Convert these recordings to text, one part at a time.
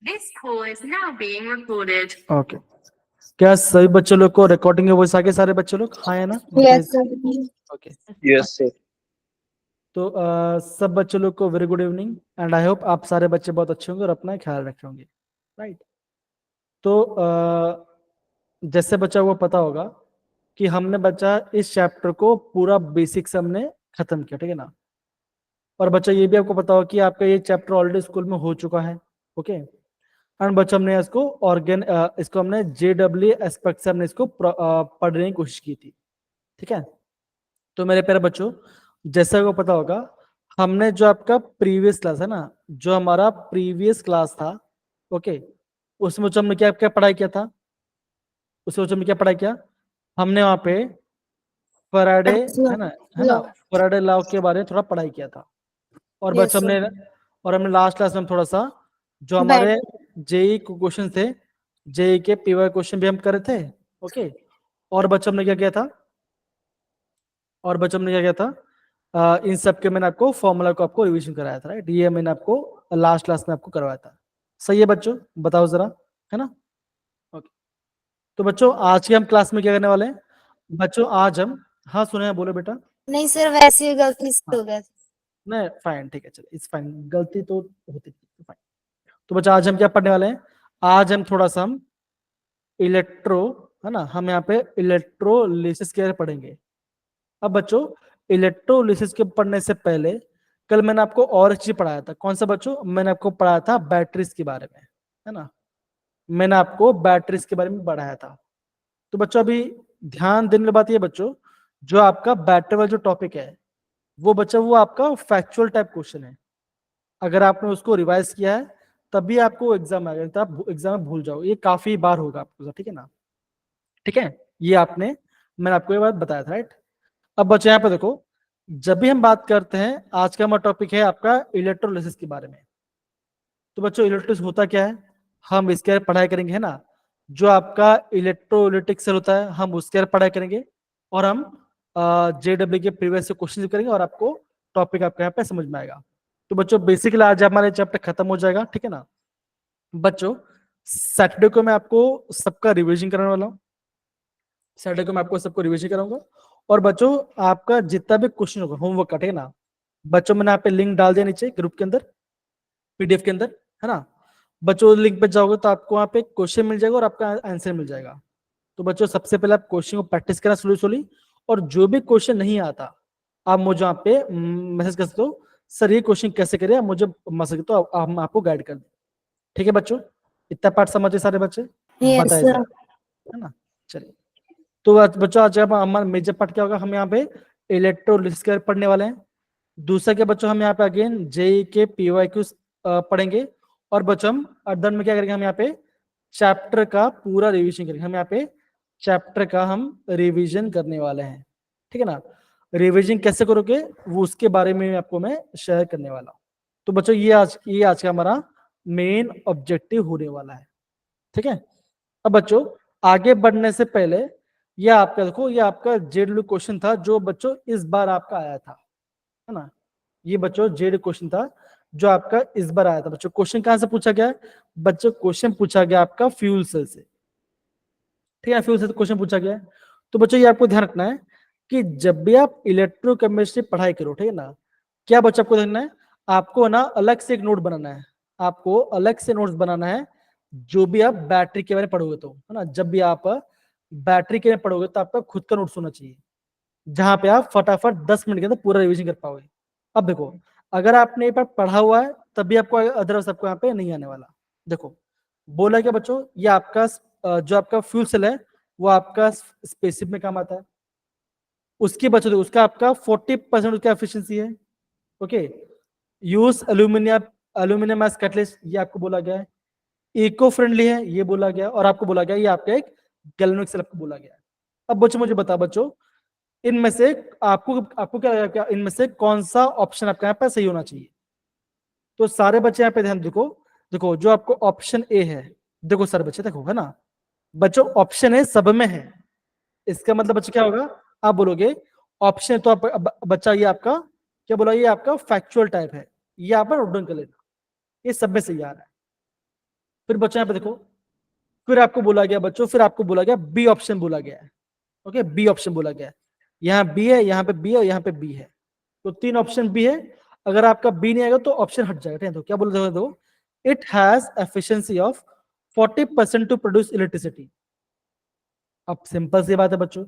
This call is now being recorded. Okay. क्या सभी बच्चों लोग को रिकॉर्डिंग में वॉइस आ गए? सारे बच्चे लोग हाँ है ना, बताइए। Yes, sir. Okay. Yes, sir. तो सब बच्चों लोग को very good evening and I hope आप सारे बच्चे बहुत अच्छे होंगे और अपना ख्याल रखे होंगे, राइट। तो जैसे बच्चा को पता होगा कि हमने बच्चा इस चैप्टर को पूरा बेसिक से हमने खत्म किया, ठीक है ना। और बच्चा ये भी आपको पता होगा कि आपका ये चैप्टर ऑलरेडी स्कूल में हो चुका है, ओके। एंड बच्चा हमने इसको इसको हमने JEE एस्पेक्ट से हमने इसको पढ़ने की कोशिश की थी, ठीक है। तो मेरे प्यारे बच्चों, जैसा को पता होगा हमने जो आपका प्रीवियस क्लास है ना, जो हमारा प्रीवियस क्लास था, ओके, उसमें जो हमने क्या क्या पढ़ाई किया था, उसमें जो हमने क्या पढ़ाई किया, हमने वहां पे फैराडे है ना, फैराडे लॉ के बारे में थोड़ा पढ़ाई किया था। और Yes, बच्चों हमने लास्ट क्लास में थोड़ा सा जो हमारे जेई क्वेश्चन थे, जेई के पीवाई क्वेश्चन भी हम कर रहे थे, ओके। और बच्चों हमने क्या किया था, इन सब के मैंने आपको फॉर्मूला को आपको रिवीजन कराया था, राइट। ये मैंने आपको लास्ट क्लास में आपको करवाया था, सही है बच्चों, बताओ जरा, है ना। ओके। तो बच्चों आज के हम क्लास में क्या करने वाले हैं बच्चों, आज हम, हाँ सुने, बोलो बेटा। नहीं सर, वैसे ही गलती से हाँ, हो गया। नहीं फाइन, ठीक है, चलिए इट्स फाइन, गलती तो होती थी, फाइन। तो बच्चा आज हम क्या पढ़ने वाले हैं, आज हम थोड़ा सा हम इलेक्ट्रो, है ना, हम यहाँ पे इलेक्ट्रोलिसिस के बारे में पढ़ेंगे। अब बच्चों इलेक्ट्रोलिसिस के पढ़ने से पहले कल मैंने आपको और एक चीज पढ़ाया था, कौन सा बच्चों, मैंने आपको पढ़ाया था बैटरीज के बारे में, है ना। मैंने आपको बैटरीज के बारे में पढ़ाया था। तो बच्चों अभी ध्यान देने वाली बात ये बच्चों, जो आपका बैटरी वाला जो टॉपिक है वो बच्चा वो आपका फैक्चुअल टाइप क्वेश्चन है। अगर आपने उसको रिवाइज किया है तभी आपको एग्जाम आएगा, तो आप एग्जाम में भूल जाओ, ये काफी बार होगा आपको साथ, ठीक है ना, ठीक है। ये आपने, मैंने आपको ये बात बताया था, राइट। अब बच्चे यहाँ पे देखो, जब भी हम बात करते हैं, आज का हमारा टॉपिक है आपका इलेक्ट्रोलिसिस के बारे में। तो बच्चों इलेक्ट्रोलिसिस होता क्या है, हम इसके बारे में पढ़ाई करेंगे, है ना। जो आपका इलेक्ट्रोलिटिक सेल होता है हम उसके बारे में पढ़ाई करेंगे, और हम JEE के प्रीवियस से क्वेश्चन करेंगे, और आपको टॉपिक आपके यहाँ पे समझ में आएगा। तो बच्चों बेसिकली आज हमारे चैप्टर खत्म हो जाएगा, ठीक है ना। बच्चों सैटरडे को मैं आपको सबका रिवीजन कराने वाला हूँ, सैटरडे को मैं आपको सबको रिवीजन कराऊंगा। और बच्चों आपका जितना भी क्वेश्चन होगा होमवर्क का, ठीक है ना, बच्चों मैंने यहाँ पे लिंक डाल दिया नीचे ग्रुप के अंदर, PDF के अंदर, है ना। बच्चों लिंक पे जाओगे तो आपको वहाँ पे क्वेश्चन मिल जाएगा और आपका आंसर मिल जाएगा। तो बच्चों सबसे पहले आप क्वेश्चन को प्रैक्टिस करना स्लोली स्लोली, और जो भी क्वेश्चन नहीं आता आप मुझे वहाँ पे मैसेज कर सकते हो, सर ये क्वेश्चन कैसे करें, आप मुझे मैसेज तो हम आपको गाइड कर दें, ठीक है बच्चों। इतना पार्ट समझे सारे बच्चे, Yes, बताए sir. जरा, है ना। चलिए, तो बच्चों आज हमारा मेजर पार्ट क्या होगा, हम यहाँ पे इलेक्ट्रोलिसिस के पढ़ने वाले हैं। दूसरा के बच्चों हम यहाँ पे अगेन JEE के PYQ पढ़ेंगे। और बच्चों हम अदर में क्या करेंगे, हम यहाँ पे चैप्टर का पूरा रिवीजन करेंगे, हम यहाँ पे चैप्टर का हम रिवीजन करने वाले हैं, ठीक है ना। रिवीजन कैसे करोगे वो उसके बारे में आपको मैं शेयर करने वाला हूँ। तो बच्चों ये आज का हमारा मेन ऑब्जेक्टिव होने वाला है, ठीक है। अब बच्चों आगे बढ़ने से पहले ये आपका देखो, ये आपका JEE क्वेश्चन था जो बच्चों इस बार आपका आया था, है ना। ये बच्चों JEE क्वेश्चन था जो आपका इस बार आया था। बच्चों क्वेश्चन कहां से पूछा गया है, बच्चों क्वेश्चन पूछा गया आपका फ्यूल सेल से, ठीक है, फ्यूल सेल से क्वेश्चन पूछा गया है। तो बच्चों ये आपको ध्यान रखना है कि जब भी आप इलेक्ट्रोकेमिस्ट्री पढ़ाई करो, ठीक है ना, क्या बच्चों आपको देखना है, आपको ना अलग से एक नोट बनाना है, आपको अलग से नोट्स बनाना है जो भी आप बैटरी के बारे में पढ़ोगे, तो है ना, जब भी आप बैटरी के बारे में पढ़ोगे तो आपका खुद का नोट्स होना चाहिए, जहां पे आप फटाफट 10 मिनट के अंदर पूरा रिवीजन कर पाओगे। अब देखो, अगर आपने एक बार पढ़ा हुआ है तभी आपको अदरवाइज आपको यहाँ पे नहीं आने वाला। देखो बोला क्या बच्चों, ये आपका जो आपका फ्यूल सेल है वो आपका स्पेसिफिक में काम आता है, उसकी बचत उसका आपका 40% उसका एफिशिएंसी है, okay. Use aluminium aluminium as catalyst, ये आपको बोला गया है। इको फ्रेंडली है ये बोला गया, और आपको बोला गया ये आपका एक गैल्वेनिक सेल आपको बोला गया है। अब बच्चों मुझे बता बच्चों, इनमें से आपको आपको क्या लगेगा, इनमें से कौन सा ऑप्शन आपका यहाँ पे सही होना चाहिए। तो सारे बच्चे यहाँ पे ध्यान देखो, देखो जो आपको ऑप्शन ए है, देखो सर बच्चे देखो, है ना, बच्चों ऑप्शन ए सब में है, इसका मतलब बच्चे क्या होगा, आप बोलोगे ऑप्शन तो आप बच्चा ये आपका क्या बोला, ये आपका फैक्चुअल टाइप है, ये आप नोट डाउन कर लेना, ये सब में सही आ रहा है। फिर बच्चों यहाँ पे देखो, फिर आपको बोला गया बच्चों, फिर आपको बोला गया बी ऑप्शन बोला गया है। ओके, बी ऑप्शन बोला गया है। यहाँ बी है, यहाँ पे बी है और यहाँ पे बी है, तो 3 ऑप्शन बी है। अगर आपका बी नहीं आएगा तो ऑप्शन हट जाएगा। ठीक है, तो क्या बोल रहे हो? It has efficiency of 40% to produce electricity. अब सिंपल सी बात है बच्चों,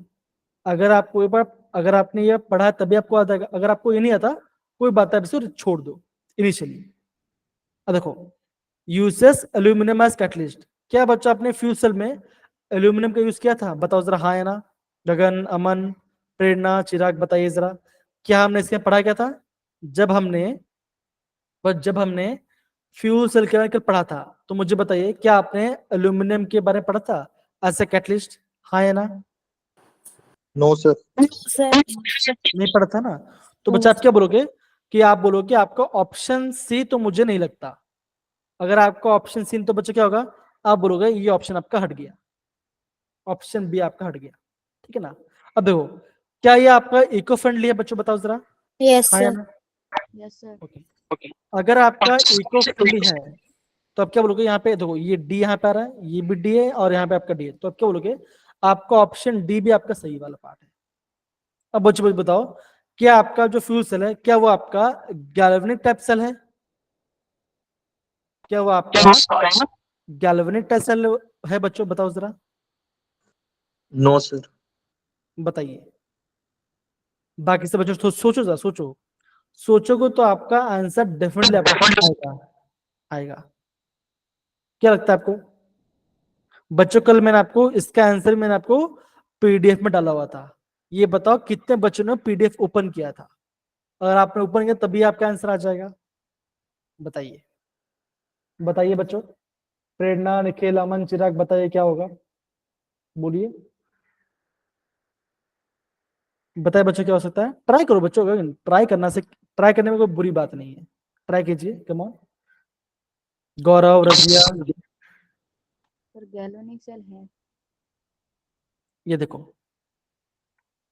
अगर आपको एक बार, अगर आपने ये पढ़ा है तभी आपको आता है, अगर आपको ये नहीं आता कोई बात है, इसे छोड़ दो इनिशियली। अब देखो, यूसेस एल्यूमिनियम एज कैटलिस्ट। क्या बच्चा आपने फ्यूल सेल में एल्यूमिनियम का यूज किया था? बताओ जरा, हाँ या ना? गगन, अमन, प्रेरणा, चिराग, बताइए जरा, क्या हमने इसके पढ़ा क्या था? जब हमने फ्यूल सेल के बारे में पढ़ा था, तो मुझे बताइए क्या आपने एल्यूमिनियम के बारे में पढ़ा था एज ए कैटलिस्ट? हाँ या ना? No sir. सर नहीं पढ़ा था ना? तो बच्चा आप क्या बोलोगे? कि आप बोलोगे आपका ऑप्शन सी तो मुझे नहीं लगता। अगर आपका ऑप्शन सी, तो बच्चा क्या होगा? आप बोलोगे ये ऑप्शन आपका हट गया, ऑप्शन बी आपका हट गया। ठीक है ना? अब देखो, क्या ये आपका इको फ्रेंडली है बच्चों? बताओ जरा, यस हाँ या सर ना? यस सर ओके, अगर आपका इको फ्रेंडली है तो आप क्या बोलोगे? यहाँ पे देखो, ये डी यहाँ पे आ रहा है, ये भी डी है और यहाँ पे आपका डी है, तो आप क्या बोलोगे? आपका ऑप्शन डी भी आपका सही वाला पार्ट है। अब बच्चों बताओ, क्या आपका जो फ्यूल सेल है, क्या वो आपका गैल्वेनिक टाइप सेल है? क्या वो आपका गैल्वेनिक टाइप सेल है बच्चों? बताओ जरा, नो सर। बताइए। बाकी सब बच्चों सोचो जरा, सोचोगे तो आपका आंसर डेफिनेटली आपका आएगा आएगा। क्या लगता है आपको बच्चों? कल मैंने आपको इसका आंसर मैंने आपको पीडीएफ में डाला हुआ था। ये बताओ कितने बच्चों ने पीडीएफ ओपन किया था? अगर आपने ओपन किया तभी आपका आंसर आ जाएगा। बताइए, बताइए बच्चों। प्रेरणा, निखिल, अमन, चिराग, बताइए क्या होगा? बोलिए, बताइए बच्चों क्या हो सकता है? ट्राई करो बच्चों, ट्राई करने में कोई बुरी बात नहीं है। ट्राई कीजिए, come on. Gaurav, Razia, sir galvanic cell है। ये देखो,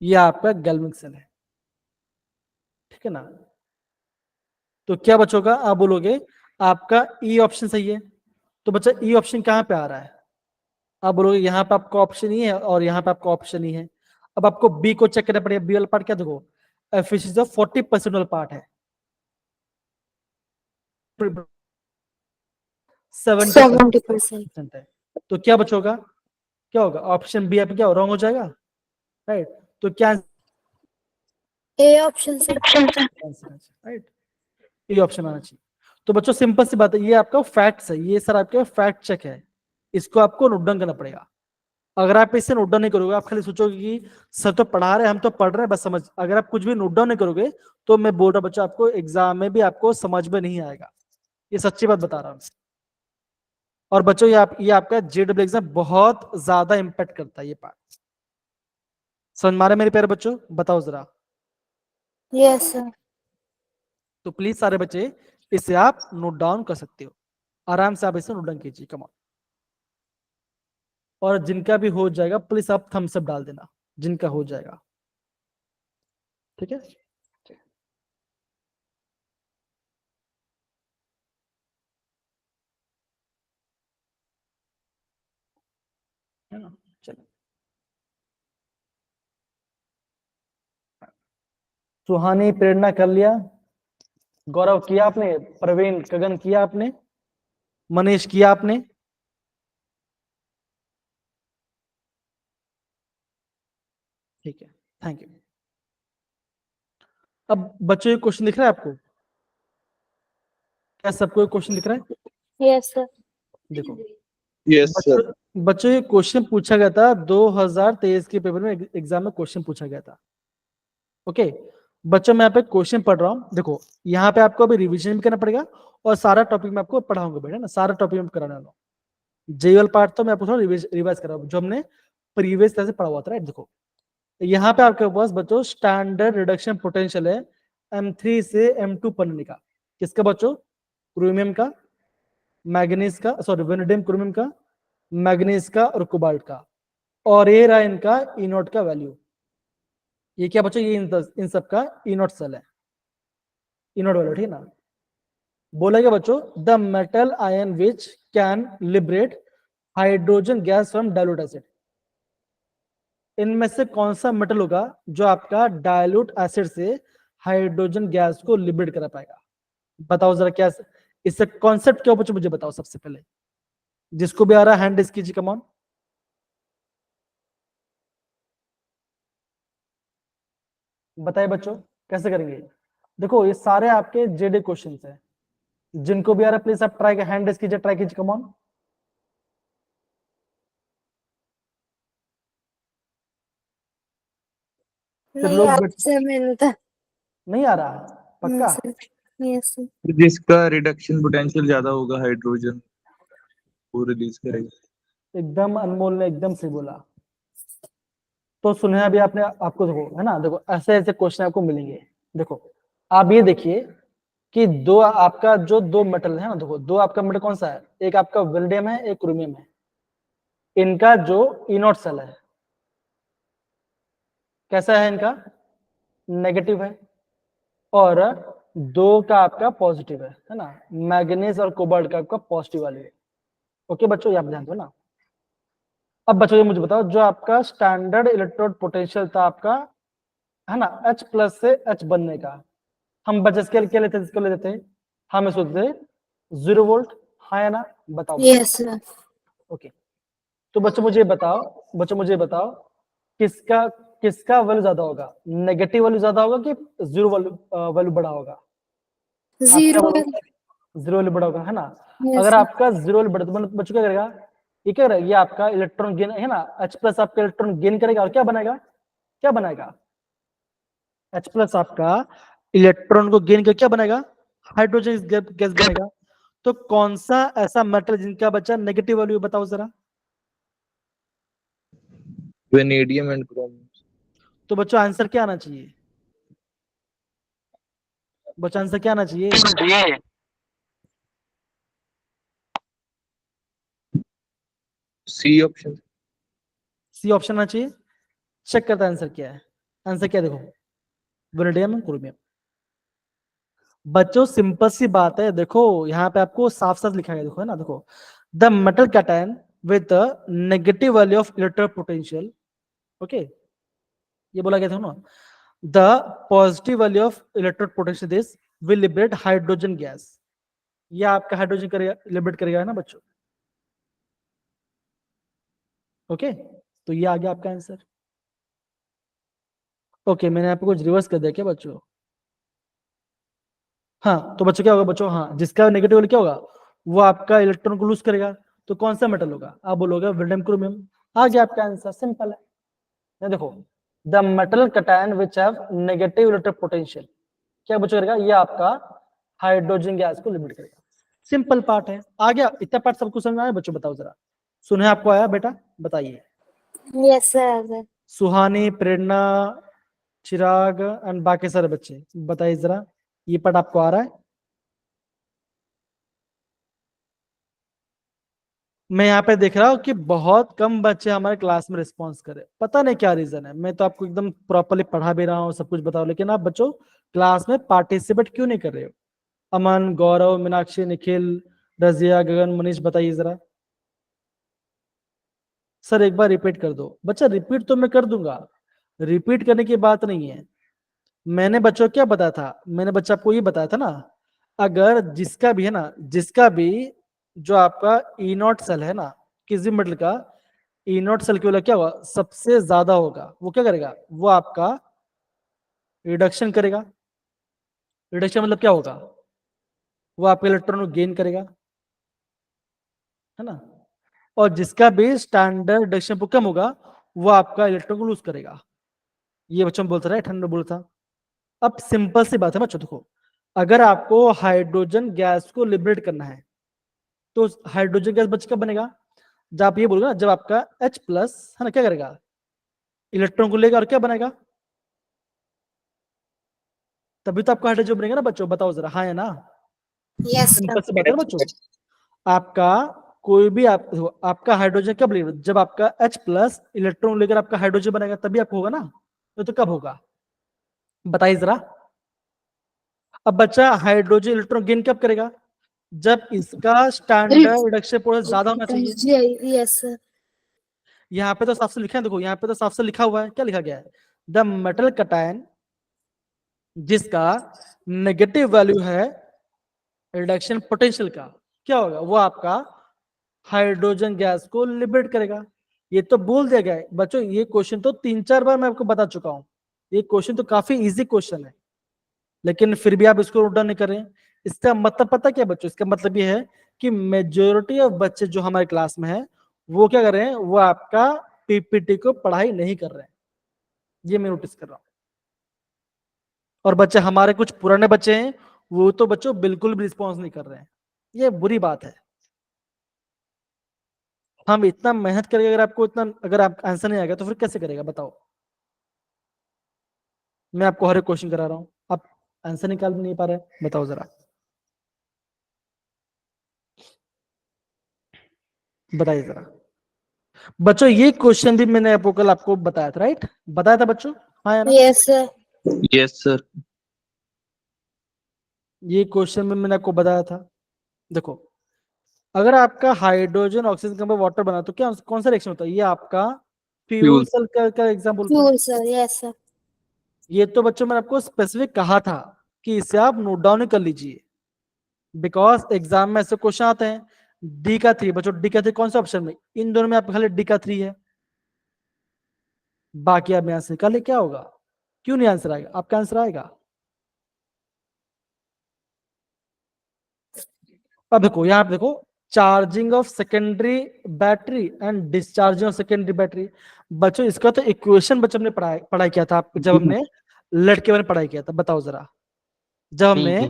ये आपका गैल्वेनिक सेल है। ठीक है ना? तो क्या बच्चों का आप बोलोगे आपका ई ऑप्शन सही है। तो बच्चा ई ऑप्शन कहाँ पे आ रहा है? आप बोलोगे यहाँ पे आपका ऑप्शन ही है और यहाँ पे आपका ऑप्शन ही है। अब आपको बी को चेक करना पड़ेगा। बी वाला पार्ट क्या? देखो, एफिशिएंसी ऑफ 40% वाला पार्ट है, 70% है। तो क्या बचोगा? क्या होगा? ऑप्शन बी आप क्या रॉन्ग हो जाएगा, राइट? तो क्या ए ऑप्शन सर राइट, ये ऑप्शन आना चाहिए। तो बच्चों सिंपल सी बात है, ये आपका फैक्ट्स है, ये सर आपके फैक्ट चेक है, इसको आपको नोट डाउन करना पड़ेगा। अगर आप इसे नोट डाउन नहीं करोगे, आप खाली सोचोगे कि सर तो पढ़ा रहे हैं, हम तो पढ़ रहे हैं बस समझ, अगर आप कुछ भी नोट डाउन नहीं करोगे तो मैं बोल रहा बच्चा आपको एग्जाम में भी आपको समझ में नहीं आएगा। ये सच्ची बात बता रहा हूं। और बच्चों ये आपका जेडब्ल्यू एग्जाम बहुत ज्यादा इंपैक्ट करता है ये पार्ट। समझ मारे मेरे प्यारे बच्चों? बताओ जरा। यस सर तो प्लीज सारे बच्चे इसे आप नोट डाउन कर सकते हो, आराम से आप इसे नोट डाउन कीजिए, कम ऑन। और जिनका भी हो जाएगा प्लीज आप थम्स अप डाल देना, जिनका हो जाएगा। ठीक है? है ना? चलो, सुहानी, प्रेरणा कर लिया, गौरव किया आपने, प्रवीण, गगन किया आपने, मनीष किया आपने? ठीक है, थैंक यू। अब बच्चों ये क्वेश्चन दिख रहा है आपको? क्या सबको क्वेश्चन दिख रहा है? यस सर देखो यस सर। बच्चों ये क्वेश्चन पूछा गया था 2023 के पेपर में, एग्जाम में क्वेश्चन पूछा गया था। ओके बच्चों, मैं यहाँ पे क्वेश्चन पढ़ रहा हूँ, देखो यहाँ पे आपको अभी रिवीजन भी करना पड़ेगा और सारा टॉपिक मैं आपको पढ़ाऊंगा बेटा ना, सारा टॉपिक में कराने वाला हूँ। जेईएल पार्ट तो मैं आपको थोड़ा रिवाइज कर रहा हूँ जो हमने प्रीवियस क्लास से पढ़ा हुआ था, राइट? देखो यहाँ पे आपके पास बच्चों स्टैंडर्ड रिडक्शन पोटेंशियल है M3 से M2 बनने का। किसका बच्चों? क्रोमियम का, मैग्नीज का, सॉरी वेनेडियम क्रोमियम का, मैग्नीज का और कोबाल्ट का, और ये रहा इनका इनोट का वैल्यू। ये क्या बच्चों? ये इन सब का इनोट सेल है, इनोट वैल्यू, ठीक है ना? बोला क्या बच्चों, the metal ion which can liberate hydrogen gas from dilute acid. इनमें से कौन सा मेटल होगा जो आपका डाइल्यूट एसिड से हाइड्रोजन गैस को लिबरेट करा पाएगा? बताओ जरा क्या इससे कॉन्सेप्ट क्या हो बच्चों, मुझे बताओ सबसे पहले, जिसको भी आ रहा है हैंड रेज कीजिए, कम ऑन। बताइए बच्चों कैसे करेंगे? देखो ये सारे आपके जेडे क्वेश्चन है, जिनको भी आ रहा है प्लीज आप ट्राई हैंड रेज कीजिए, ट्राई कीजिए, कम ऑन। नहीं लोग आपसे मिलता। नहीं आ रहा पक्का? Yes sir. जिसका रिडक्शन पोटेंशियल ज्यादा होगा हाइड्रोजन वो रिलीज करेगा। एकदम अनमोल ने एकदम सही बोला। तो सुने अभी आपने, आपको देखो है ना, देखो ऐसे ऐसे क्वेश्चन आपको मिलेंगे। देखो आप ये देखिए कि दो आपका जो दो मेटल है ना, देखो दो आपका मेटल कौन सा है, एक आपका विल्डियम है, एक क्रोमियम है। इनका जो इनोट सेल है कैसा है, इनका नेगेटिव है, और दो का आपका पॉजिटिव है ना, मैग्नीज और कोबाल्ट का आपका पॉजिटिव वाले है। ओके बच्चों, ये आप ध्यान दो ना। अब बच्चों ये मुझे बताओ, जो आपका स्टैंडर्ड इलेक्ट्रोड पोटेंशियल था आपका, है ना, H प्लस से H बनने का, हम बच्चे स्केल क्या लेते थे, इसको लेते थे हम इसको देते 0 वोल्ट, हाँ या ना, बताओ। Yes sir. ओके, तो बच्चों मुझे बताओ, बच्चों मुझे बताओ किसका किसका वैल्यू ज्यादा होगा, नेगेटिव वैल्यू ज्यादा होगा कि जीरो वैल्यू बड़ा होगा? 0। जीरो वैल्यू बड़ा होगा, है ना। Yes, अगर sir. आपका जीरो वैल्यू बड़ा, तो बच्चों क्या करेगा, ये क्या करेगा, ये आपका इलेक्ट्रॉन गेन है ना, H प्लस आपका इलेक्ट्रॉन गेन करेगा और क्या बनाएगा, क्या बनाएगा, H प्लस आपका इलेक्ट्रॉन को गेन कर क्या बनाएगा, हाइड्रोजन गैस बनेगा। तो कौन सा ऐसा मेटल जिनका बच्चा नेगेटिव वैल्यू, बताओ जरा। Vanadium and chromium. तो बच्चों आंसर क्या आना चाहिए, बच्चों आंसर क्या आना चाहिए? C option. सी ऑप्शन आना चाहिए। चेक करता है आंसर क्या है, आंसर क्या है, देखो वेनेडियम एंड क्रोमियम। बच्चों सिंपल सी बात है, देखो यहाँ पे आपको साफ साफ लिखा गया, देखो है ना, देखो the metal cation with negative value of electric potential, okay, ये बोला गया था ना, the positive value of electric potential this will liberate hydrogen gas, ये आपका हाइड्रोजन करेगा, लिबरेट करेगा, है ना बच्चों। ओके, तो ये आ गया आपका आंसर। ओके, मैंने आपको कुछ रिवर्स कर दिया क्या बच्चों? हाँ, तो बच्चों क्या होगा बच्चों, हाँ जिसका नेगेटिव वैल्यू क्या होगा, वो आपका इलेक्ट्रॉन को लूज करेगा। तो कौन सा मेटल होगा, आप बोलोगे विल्डियम क्रोमियम। आ गया आपका आंसर, सिंपल है। ये देखो the metal cation which have negative electric potential क्या बच्चों करेगा, ये आपका हाइड्रोजन गैस को लिमिट करेगा। सिंपल पार्ट है, आ गया, इतना पार्ट सबको समझ में आया बच्चों? बताओ जरा, सुने आपको आया बेटा, बताइए। Yes sir. Suhani, Prerna, Chirag and बाकी सारे बच्चे बताइए जरा, ये पार्ट आपको आ रहा है? मैं यहाँ पे देख रहा हूँ कि बहुत कम बच्चे हमारे क्लास में रिस्पॉन्स करे, पता नहीं क्या रीजन है। मैं तो आपको एकदम प्रॉपर्ली पढ़ा भी रहा हूँ, सब कुछ बताओ, लेकिन आप बच्चों क्लास में पार्टिसिपेट क्यों नहीं कर रहे हो? अमन, गौरव, मीनाक्षी, निखिल, रजिया, गगन, मनीष, बताइए जरा। सर एक बार रिपीट कर दो। बच्चा रिपीट तो मैं कर दूंगा, रिपीट करने की बात नहीं है। मैंने बच्चों क्या बताया था, मैंने बच्चा आपको ये बताया था ना, अगर जिसका भी है ना, जिसका भी जो आपका ई नॉट सेल है ना, किसी मेटल का ई नॉट सेल की वैल्यू क्या होगा, सबसे ज्यादा होगा, वो क्या करेगा, वो आपका रिडक्शन करेगा। रिडक्शन मतलब क्या होगा, वो आपके इलेक्ट्रॉन को गेन करेगा, है ना। और जिसका भी स्टैंडर्ड रिडक्शन पर कम होगा, वो आपका इलेक्ट्रॉन को लूज करेगा। ये बच्चों बोलता रहा, ठंड में बोलता। अब सिंपल सी बात है बच्चों, देखो अगर आपको हाइड्रोजन गैस को लिबरेट करना है, तो हाइड्रोजन गैस बच कब बनेगा, जब आप ये बोलोगे ना, जब आपका H प्लस है ना क्या करेगा, इलेक्ट्रॉन को लेगा और क्या बनाएगा, तभी तो आपका हाइड्रोजन बनेगा ना बच्चों, बताओ जरा, हाँ या ना। Yes simple sir. सी बात है ना बच्चों। आपका कोई भी आपका हाइड्रोजन कब लेगा, जब आपका H प्लस इलेक्ट्रॉन लेकर आपका हाइड्रोजन बनेगा, तभी आपको होगा ना। तो कब होगा बताइए जरा। अब बच्चा हाइड्रोजन इलेक्ट्रॉन गेन कब करेगा, जब इसका स्टैंडर्ड रिडक्शन पोटेंशियल ज्यादा होना चाहिए। Yes, sir. यहाँ पे तो साफ से लिखा है, देखो यहाँ पे तो साफ से लिखा हुआ है, क्या लिखा गया है, द मेटल कटायन जिसका नेगेटिव वैल्यू है रिडक्शन पोटेंशियल का, क्या होगा, वो आपका हाइड्रोजन गैस को लिबरेट करेगा। ये तो बोल दिया गया है बच्चों, ये क्वेश्चन तो 3-4 बार मैं आपको बता चुका हूं, ये क्वेश्चन तो काफी इजी क्वेश्चन है, लेकिन फिर भी आप इसको नोट डाउन नहीं कर रहे हैं। इसका मतलब पता क्या बच्चों, इसका मतलब ये है कि मेजोरिटी ऑफ बच्चे जो हमारे क्लास में है वो क्या कर रहे हैं, वो आपका पीपीटी को पढ़ाई नहीं कर रहे हैं, ये मैं नोटिस कर रहा हूं। और बच्चे हमारे कुछ पुराने बच्चे हैं, वो तो बच्चों बिल्कुल भी रिस्पॉन्स नहीं कर रहे हैं, ये बुरी बात है। हम इतना मेहनत करेंगे, अगर आपको इतना, अगर आप आंसर नहीं आएगा तो फिर कैसे करेगा बताओ। मैं आपको हर एक क्वेश्चन करा रहा हूं, आप आंसर निकाल नहीं पा रहे, बताओ जरा, बताइए जरा। बच्चों ये क्वेश्चन भी मैंने आपको कल आपको बताया था, राइट, बताया था बच्चों, हाँ या ना? Yes, sir. Yes sir. ये क्वेश्चन में मैंने आपको बताया था। देखो, अगर आपका हाइड्रोजन ऑक्सीजन का वाटर बना तो क्या कौन सा रिएक्शन होता है, ये आपका फ्यूल फ्यूल। सेल का एग्जांपल होता है। Fuel, sir. Yes, sir. ये तो बच्चों मैंने आपको स्पेसिफिक कहा था कि इसे आप नोट डाउन कर लीजिए, बिकॉज एग्जाम में ऐसे क्वेश्चन आते हैं। डी का 3 बच्चों, डी का 3 कौन सा ऑप्शन में, इन दोनों में आपका खाली डी का 3 है, बाकी आप यहां से निकाले क्या होगा, क्यों नहीं आंसर आएगा, आपका आंसर आएगा। अब देखो यहाँ पे देखो, charging of secondary battery and discharging of secondary battery. बच्चों इसका तो इक्वेशन बच्चों हमने पढ़ाई किया था जब हमने लेड के बारे में पढ़ाई किया था, बताओ जरा, जब हमने,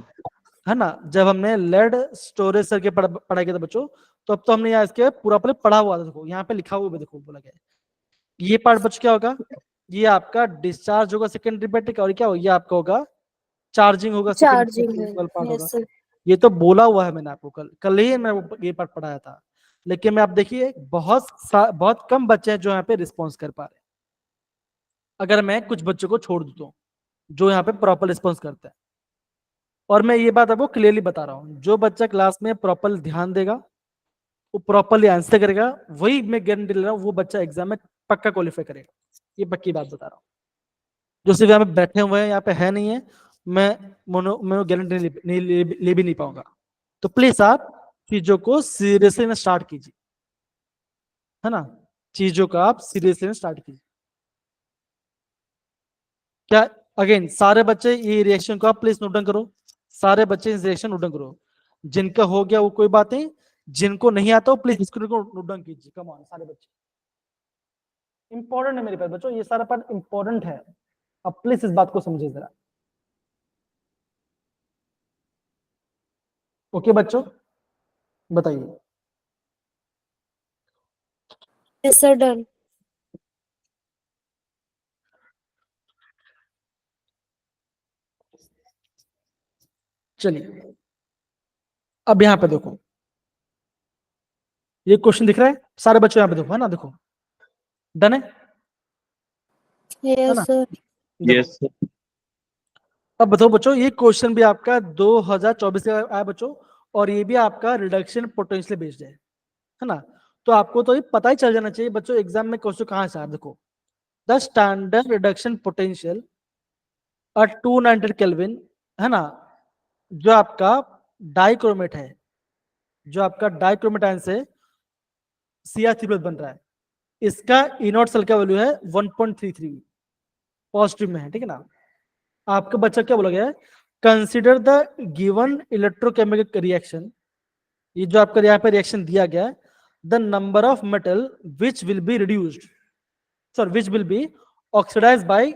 है ना, जब हमने लेड स्टोरेज सर के पढ़ाई किया था बच्चों, तो अब तो हमने यहाँ इसके पूरा पूरा पढ़ा हुआ था। देखो यहाँ पे लिखा हुआ है, देखो बोला गया है। ये पार्ट बच्चों क्या होगा, ये आपका डिस्चार्ज होगा सेकेंडरी बैटरी का, और क्या होगा, ये आपका होगा चार्जिंग होगा, Charging. पार्ट होगा। Yes, sir. ये तो बोला हुआ है मैंने आपको, कल कल ही मैं ये पार्ट पढ़ाया था। लेकिन मैं आप देखिए बहुत कम बच्चे हैं जो यहाँ पे रिस्पॉन्स कर पा रहे हैं, अगर मैं कुछ बच्चों को छोड़ दूं तो, जो यहाँ पे प्रॉपर रिस्पॉन्स करते हैं। और मैं ये बात आपको क्लियरली बता रहा हूँ, जो बच्चा क्लास में प्रॉपर ध्यान देगा, वो प्रॉपरली आंसर करेगा, वही मैं गारंटी ले रहा हूँ वो बच्चा एग्जाम में पक्का क्वालिफाई करेगा, ये पक्की बात बता रहा हूँ। जो सिर्फ यहाँ पे बैठे हुए हैं, यहाँ पे है नहीं है, मैं गारंटी नहीं ले भी नहीं पाऊंगा। तो प्लीज आप चीजों को सीरियसली में स्टार्ट कीजिए, है ना, चीजों का आप सीरियसली में स्टार्ट कीजिए। क्या, अगेन सारे बच्चे ये रिएक्शन को आप प्लीज नोट डाउन करो, सारे बच्चे इस रिएक्शन नोट डाउन करो, जिनका हो गया वो कोई बात नहीं, जिनको नहीं आता हो प्लीज इसको नोट डाउन कीजिए, कम ऑन सारे बच्चे, इंपॉर्टेंट है मेरे पास बच्चों, ये सारा पार्ट इंपॉर्टेंट है, अब प्लीज इस बात को समझिए जरा। ओके बच्चों, बताइए। Yes, sir. Done. चलिए अब यहाँ पे देखो, ये क्वेश्चन दिख रहा है, सारे बच्चों यहाँ पे देखो, है ना, देखो, डन है Yes, ना, sir. देखो। Yes sir. अब बताओ बच्चों, ये क्वेश्चन भी आपका 2024 से आया बच्चों, और ये भी आपका रिडक्शन पोटेंशियल बेस्ड है ना, तो आपको तो ये पता ही चल जाना चाहिए बच्चों एग्जाम में क्वेश्चन कहाँ से आ रहा है। देखो, the standard reduction potential at 290 kelvin, है ना, जो आपका डाइक्रोमेट है, जो आपका डाइक्रोमेट आयन से Cr3+ बन रहा है, इसका इनॉट सेल का वैल्यू है 1.33, पॉजिटिव में है, ठीक है ना। आपका बच्चा क्या बोला गया है, consider the given electrochemical reaction, ये जो आपका यहाँ पे रिएक्शन दिया गया है, the number of metal which will be reduced, sorry which will be oxidized by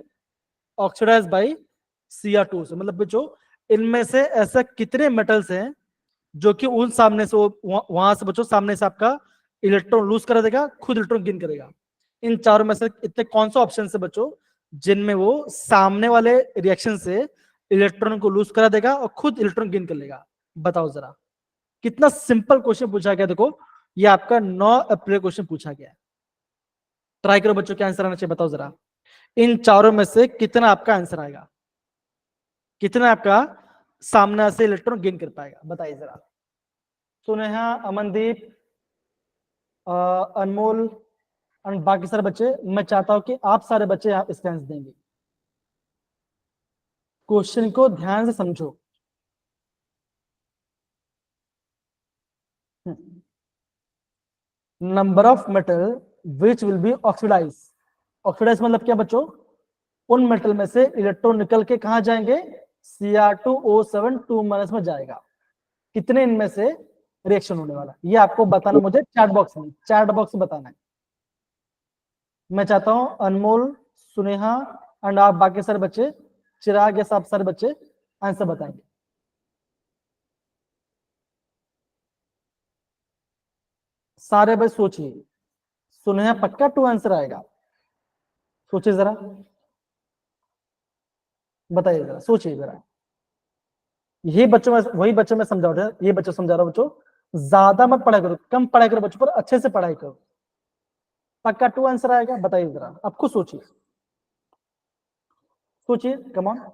Cr2 से, मतलब बच्चों इनमें से ऐसा कितने मेटल्स हैं जो कि उन सामने से वहां से बच्चों सामने से आपका इलेक्ट्रॉन लूज करा देगा, खुद इलेक्ट्रॉन गेन करेगा। इन चारों में से इतने कौन सा ऑप्शन है बच्चों जिनमें वो सामने वाले रिएक्शन से इलेक्ट्रॉन को लूज करा देगा और खुद इलेक्ट्रॉन गेन कर लेगा, बताओ जरा। कितना सिंपल क्वेश्चन पूछा गया, देखो ये आपका 9 अप्रैल क्वेश्चन पूछा गया है। ट्राई करो बच्चों, क्या आंसर आना चाहिए बताओ जरा, इन चारों में से कितना आपका आंसर आएगा, कितना आपका सामने से इलेक्ट्रॉन गेन कर पाएगा, बताइए जरा। सुनेहा, अमनदीप, अनमोल और बाकी सारे बच्चे, मैं चाहता हूं कि आप सारे बच्चे यहाँ इसका आंसर देंगे। क्वेश्चन को ध्यान से समझो। Number of metal which will be oxidize. Oxidize मतलब क्या बच्चों? उन मेटल में से इलेक्ट्रॉन निकल के कहां जाएंगे? Cr2O7 2 में जाएगा। कितने इनमें से रिएक्शन होने वाला, ये आपको बताना मुझे चैट बॉक्स में, चैट बॉक्स में बताना है। मैं चाहता हूं अनमोल, सुनेहा एंड आप बाकी सारे बच्चे, चिराग, ये सब सारे बच्चे आंसर बताएंगे। सारे बच्चे सोचिए। सुनेहा पक्का 2 आंसर आएगा? सोचिए जरा, बताइए जरा, सोचिए जरा। ये बच्चों में, वही बच्चों में समझा रहा, ये बच्चों समझा रहा बच्चों, ज्यादा मत पढ़ाई करो, कम पढ़ाई करो बच्चों पर, अच्छे से पढ़ाई करो। पक्का 2 आंसर आएगा? बताइए जरा, आप खुद सोचिए, सोचिए, कम ऑन।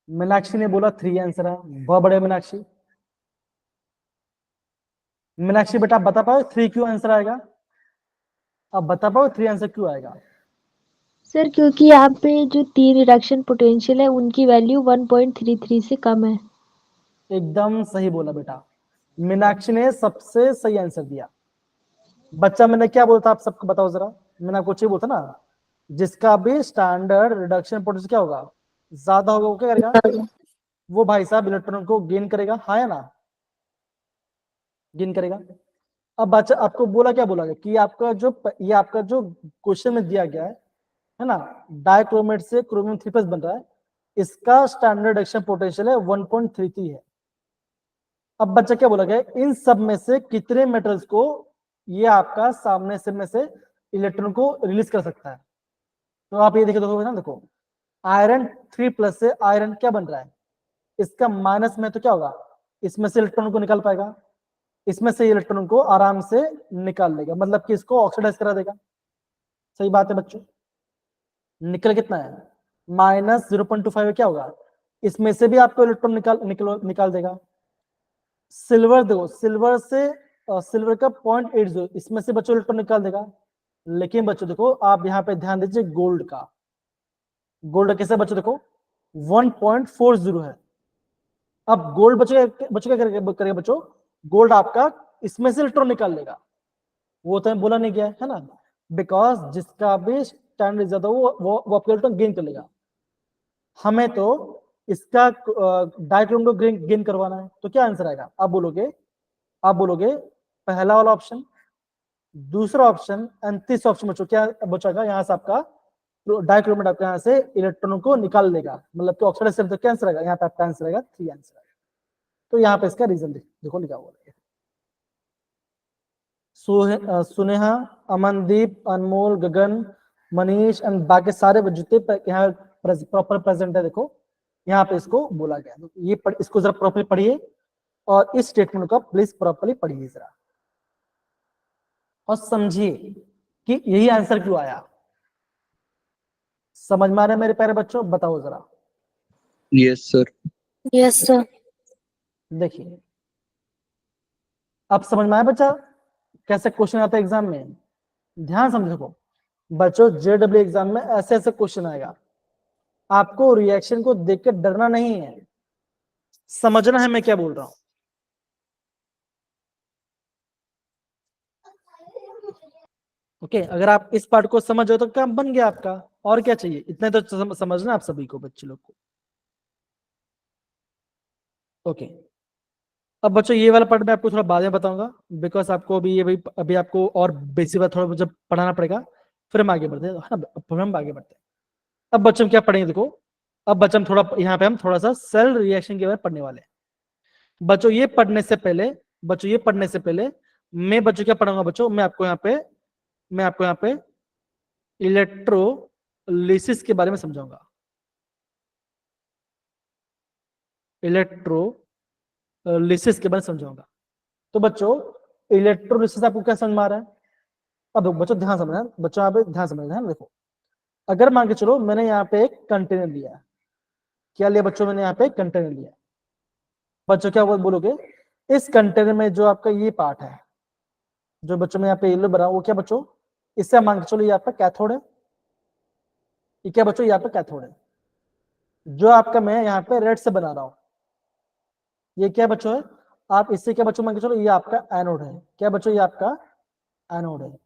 मीनाक्षी ने बोला 3 आंसर है, बहुत बड़े मीनाक्षी। मीनाक्षी बेटा आप बता पाओ 3 क्यों आंसर आएगा? आप बता पाओ 3 आंसर क्यों आएगा? सर क्योंकि यहाँ पे जो 3 रिडक्शन पोटेंशियल है उनकी वैल्यू 1.33 से कम है। एकदम सही बोला बेटा, मीनाक्षी ने सबसे सही आंसर दिया। बच्चा मैंने क्या बोला था आप सबको बताओ जरा, मैंने आपको चाहिए बोलता ना, जिसका भी स्टैंडर्ड रिडक्शन पोटेंशियल क्या होगा, ज्यादा होगा, वो क्या करेगा? वो भाई साहब इलेक्ट्रॉन को गेन करेगा, हाँ या ना? गेन करेगा। अब बच्चा आपको बोला, क्या बोला गया कि आपका जो, ये आपका जो क्वेश्चन में दिया गया है ना, डाइक्रोमेट से क्रोमियम 3+ बन रहा है, इसका स्टैंडर्ड रिडक्शन पोटेंशियल है 1.33 है। अब बच्चा क्या बोला गया, इन सब में से कितने मेटल्स को ये आपका सामने से में से इलेक्ट्रॉन को रिलीज कर सकता है? तो आप ये देखो ना, देखो आयरन 3+ से आयरन क्या बन रहा है, इसका माइनस में तो क्या होगा, इसमें से इलेक्ट्रॉन को निकाल पाएगा, इसमें से इलेक्ट्रॉन को आराम से निकाल लेगा, मतलब कि इसको ऑक्सीडाइज करा देगा। सही बात है बच्चों? निकल कितना है? -0.25 क्या होगा, इसमें से भी आपको इलेक्ट्रॉन निकाल देगा। सिल्वर देखो, सिल्वर से सिल्वर का 0.80, इसमें से बच्चों इलेक्ट्रॉन निकाल देगा। लेकिन बच्चों देखो, आप यहाँ पे ध्यान दीजिए गोल्ड का, गोल्ड कैसे बच्चों देखो 1.40 है। अब गोल्ड बच्चों क्या करेगा बच्चों, गोल्ड आपका इसमें से इलेक्ट्रॉन निकाल लेगा, वो तो बोला नहीं गया है ना, बिकॉज जिसका भी स्टैंडर्ड ज्यादा वो आपको इलेक्ट्रॉन गेन कर लेगा। हमें तो इसका डाइक्रोम को गेन करवाना है, तो क्या आंसर आएगा? आप बोलोगे पहला वाला ऑप्शन, दूसरा ऑप्शन एंड तीसरा ऑप्शन बच्चों क्या बचेगा, यहाँ से आपका डाइक्रोमेट आपका यहाँ से इलेक्ट्रॉनों को निकाल लेगा, मतलब कि ऑक्सीडाइज से क्या आंसर आएगा, यहाँ पे आपका आंसर आएगा 3 आंसर आएगा। तो यहाँ पे इसका रीजन देखो लिखा हुआ है। सुनेहा, अमनदीप, अनमोल, गगन, मनीष एंड बाकी सारे जितने यहाँ प्रॉपर प्रेजेंट है, देखो यहाँ पे इसको बोला गया। तो ये इसको जरा प्रॉपर्ली पढ़िए और इस स्टेटमेंट को प्लीज प्रॉपर्ली पढ़िए जरा, और समझिए कि यही आंसर क्यों आया। समझ में आ रहा है मेरे प्यारे बच्चों? बताओ जरा। Yes sir. Yes sir. देखिए अब समझ में आया बच्चा कैसे क्वेश्चन आता है एग्जाम में? ध्यान समझो बच्चों, जेडब्ल्यू एग्जाम में ऐसे ऐसे क्वेश्चन आएगा, आपको रिएक्शन को देख के डरना नहीं है, समझना है मैं क्या बोल रहा हूं। ओके, अगर आप इस पार्ट को समझ हो तो काम बन गया आपका, और क्या चाहिए, इतना तो समझना आप सभी को, बच्चे लोग को। ओके, अब बच्चों ये वाला पार्ट मैं आपको थोड़ा बाद में बताऊंगा, बिकॉज आपको अभी आपको और बेसिक बात थोड़ा जब पढ़ाना पड़ेगा, फिर हम आगे बढ़ते हैं, है ना, फिर हम आगे बढ़ते हैं। अब बच्चों हम क्या पढ़ेंगे, देखो अब बच्चों हम थोड़ा यहाँ पे हम थोड़ा सा सेल रिएक्शन के बारे में पढ़ने वाले हैं। बच्चों ये पढ़ने से पहले मैं बच्चों क्या पढ़ाऊंगा बच्चों, मैं आपको यहाँ पे इलेक्ट्रोलिसिस के बारे में समझाऊंगा। इलेक्ट्रोलिसिस के बारे में समझाऊंगा। तो बच्चों इलेक्ट्रोलिसिस आपको क्या समझ में आ रहा है? अब बच्चों ध्यान समझना, बच्चों यहाँ पे ध्यान समझना है। देखो अगर मान के चलो मैंने यहाँ पे एक कंटेनर लिया है, क्या लिया बच्चों, मैंने यहाँ पे कंटेनर लिया। बच्चों क्या बोलोगे, इस कंटेनर में जो आपका ये पार्ट है, जो बच्चों में यहाँ पे येलो बना, वो क्या बच्चों, इससे मान के चलो ये आपका कैथोड है, ये क्या बच्चों, ये आपका कैथोड है। जो आपका मैं यहाँ पे रेड से बना रहा हूँ, ये क्या बच्चों है, आप इससे क्या बच्चों मान के चलो, ये आपका एनोड है। क्या बच्चों, ये आपका एनोड है।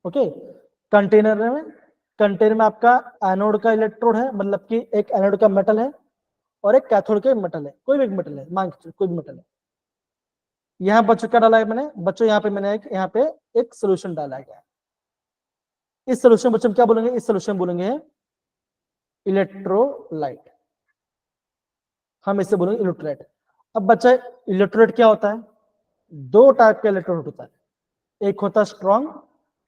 ओके, कंटेनर में आपका एनोड का इलेक्ट्रोड है, मतलब कि एक एनोड का मेटल है और एक कैथोड का मेटल है, कोई भी एक मेटल है, मान के चलो कोई भी मेटल है। यहाँ बच्चों क्या डाला है मैंने, बच्चों यहाँ पे मैंने यहाँ पे एक सोल्यूशन डाला है। इस सोल्यूशन बच्चों क्या बोलेंगे, इस सोल्यूशन बोलेंगे इलेक्ट्रोलाइट, हम इसे बोलेंगे इलेक्ट्रोलाइट। अब बच्चा इलेक्ट्रोलाइट क्या होता है, दो टाइप का इलेक्ट्रोलाइट होता है, एक होता है स्ट्रॉन्ग,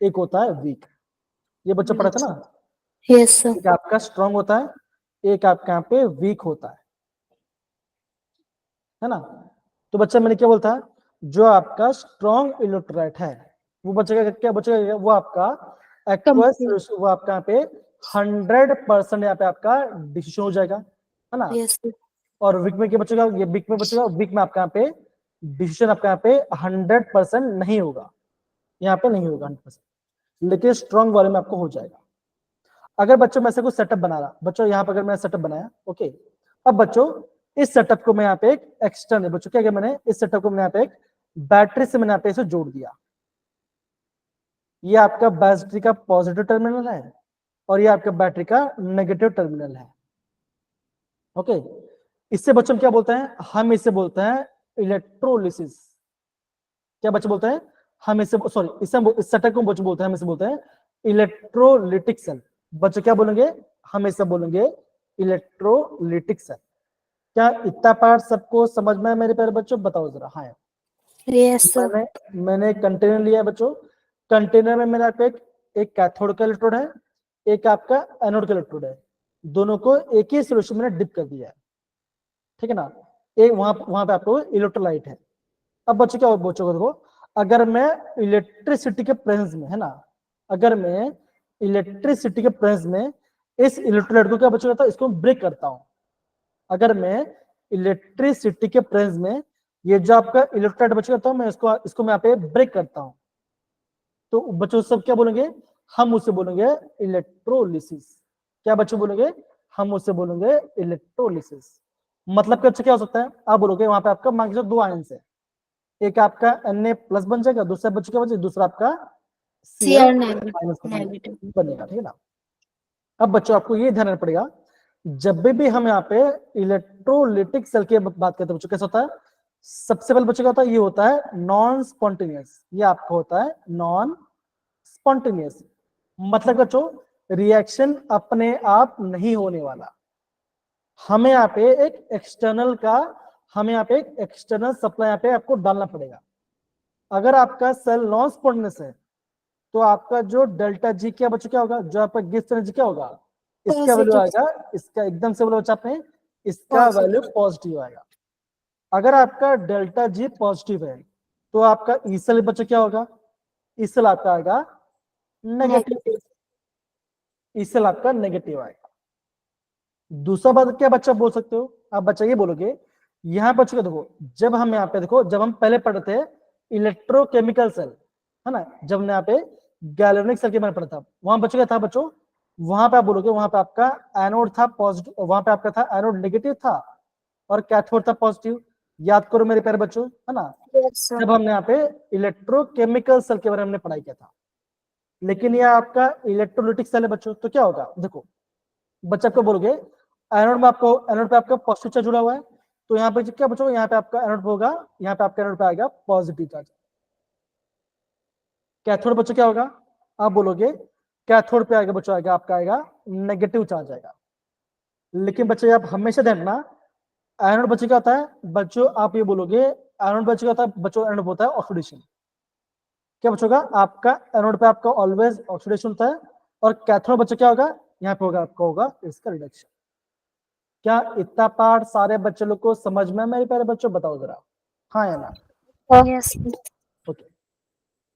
एक होता है वीक। ये बच्चा पढ़ा था ना, Yes, sir. एक आपका स्ट्रॉन्ग होता है, एक आपका यहाँ पे वीक होता है ना। तो बच्चा मैंने क्या बोलता है, जो आपका स्ट्रॉन्ग इलेक्ट्रोलाइट है वो बच्चा क्या बच्चा, वो आपका एक्वस Complete. वो आपका यहाँ पे 100% यहाँ पे आपका डिसीजन हो जाएगा, है ना। Yes, sir. और वीक में क्या बचेगा, ये वीक में बचेगा, वीक में आपका यहाँ पे डिसीजन आपका यहाँ पे 100% नहीं होगा, यहाँ पे नहीं होगा 100%, लेकिन स्ट्रॉन्ग वाले में आपको हो जाएगा। अगर बच्चों मैं ऐसे कुछ सेटअप बना रहा, बच्चों यहाँ पे अगर मैं सेटअप बनाया, ओके, अब बच्चों इस सेटअप को मैं यहाँ पे एक एक्सटर्नल, बच्चों क्या किया मैंने, इस सेटअप को मैंने यहाँ पे एक बैटरी से मैंने यहाँ पे इसे जोड़ दिया। ये आपका बैटरी का पॉजिटिव टर्मिनल है और ये आपका बैटरी का नेगेटिव टर्मिनल है। ओके, इससे बच्चों क्या बोलते हैं, हम इसे बोलते हैं इलेक्ट्रोलिसिस। क्या बच्चे बोलते हैं, हम इसे सॉरी इस सेटअप को बच्चे बोलते हैं, हम इसे बोलते हैं इलेक्ट्रोलिटिक सेल। बच्चे क्या बोलेंगे, हम इसे बोलेंगे इलेक्ट्रोलिटिक सेल। क्या इतना पार्ट सबको समझ में है मेरे प्यारे बच्चों, बताओ जरा। हाँ, Yes, sir. मैंने कंटेनर लिया है बच्चों, कंटेनर में मेरा एक कैथोड का इलेक्ट्रोड है, एक आपका एनोड का इलेक्ट्रोड है, दोनों को एक ही सॉल्यूशन में डिप कर दिया है, ठीक है ना। एक वहां पे आपको इलेक्ट्रोलाइट है। अब बच्चों क्या बच्चों को देखो, अगर मैं इलेक्ट्रिसिटी के प्रेजेंस में, है ना, अगर मैं इलेक्ट्रिसिटी के प्रेजेंस में इस इलेक्ट्रोलाइट को क्या बच्चों कहता है, इसको ब्रेक करता हूं। अगर मैं इलेक्ट्रिसिटी के प्रेजेंस में ये जो आपका इलेक्ट्रोलाइट बच्चों कहता हूं, मैं इसको मैं यहाँ पे ब्रेक करता हूं, तो बच्चों सब क्या बोलेंगे, हम उसे बोलेंगे इलेक्ट्रोलिसिस। क्या बच्चों बोलेंगे, हम उसे बोलेंगे इलेक्ट्रोलिसिस। मतलब क्या हो सकता है, आप बोलोगे वहां पे आपका मान लीजिए दो आयन है, एक आपका Na+ बन जाएगा, दूसरा बच्चों क्या बचेगा, दूसरा आपका Cr Cl- negative. बनेगा, ठीक है ना। अब बच्चों आपको ये ध्यान रखना पड़ेगा, जब भी हम यहाँ पे इलेक्ट्रोलिटिक सेल की बात करते हैं बच्चों, कैसा होता है, सबसे पहले बच्चों क्या होता है, ये होता है नॉन स्पॉन्टेनियस। ये आपका होता है नॉन स्पॉन्टेनियस, मतलब बच्चों रिएक्शन अपने आप नहीं होने वाला। हमें यहाँ पे एक एक्सटर्नल सप्लाई यहाँ पे आपको डालना पड़ेगा। अगर आपका सेल नॉन स्पॉन्टेनियस है तो आपका जो डेल्टा जी क्या बच्चों क्या होगा, जो आपका गिब्स एनर्जी क्या होगा, इसका वैल्यू आएगा, इसका एकदम से बोलो बच्चा आपने, इसका वैल्यू पॉजिटिव आएगा। अगर आपका डेल्टा जी पॉजिटिव है तो आपका ई सेल बच्चों क्या होगा, ई सेल आपका आएगा नेगेटिव, ई सेल आपका नेगेटिव आएगा। दूसरा बात क्या बच्चा बोल सकते हो, आप बच्चा ये बोलोगे, यहाँ बच्चों को देखो, जब हम यहाँ पे देखो, जब हम पहले पढ़े थे इलेक्ट्रोकेमिकल सेल, है ना, जब हमने यहाँ पे गैल्वेनिक सेल के बारे में पढ़ा था, वहां बच्चों क्या था बच्चों, वहां पे आप बोलोगे, वहां पे आपका एनोड था पॉजिटिव, वहां पे आपका था एनोड नेगेटिव था और कैथोड था पॉजिटिव। याद करो मेरे प्यारे बच्चों, है ना। Yes, sir. जब हमने यहाँ पे इलेक्ट्रोकेमिकल सेल के बारे में हमने पढ़ाई किया था, लेकिन ये आपका इलेक्ट्रोलिटिक सेल है बच्चों, तो क्या होगा देखो, बच्चा को बोलोगे एनोड पे आपका पॉजिटिव चार्ज जुड़ा हुआ है, तो यहाँ पे क्या बच्चों, यहाँ पे आपका एनोड होगा, यहाँ पे आपका एनोड पे आएगा पॉजिटिव चार्ज। कैथोड बच्चों क्या होगा, आप बोलोगे कैथोड पे आएगा बच्चों, आपका आएगा नेगेटिव चार्ज आएगा। लेकिन बच्चे आप हमेशा ध्यान रखना, एनोड बच्चे क्या होता है बच्चों, आप ये बोलोगे एनोड बच्चे क्या होता है बच्चों, एनोड होता है ऑक्सीडेशन। क्या बच्चों का, आपका एनोड पे आपका ऑलवेज ऑक्सीडेशन होता है, और कैथोड बच्चों क्या होगा, यहाँ पे होगा आपका होगा इसका रिडक्शन। क्या इतना पार्ट सारे बच्चे लोग को समझ में, मेरे प्यारे बच्चों बताओ जरा, हाँ या ना। Yes. ओके,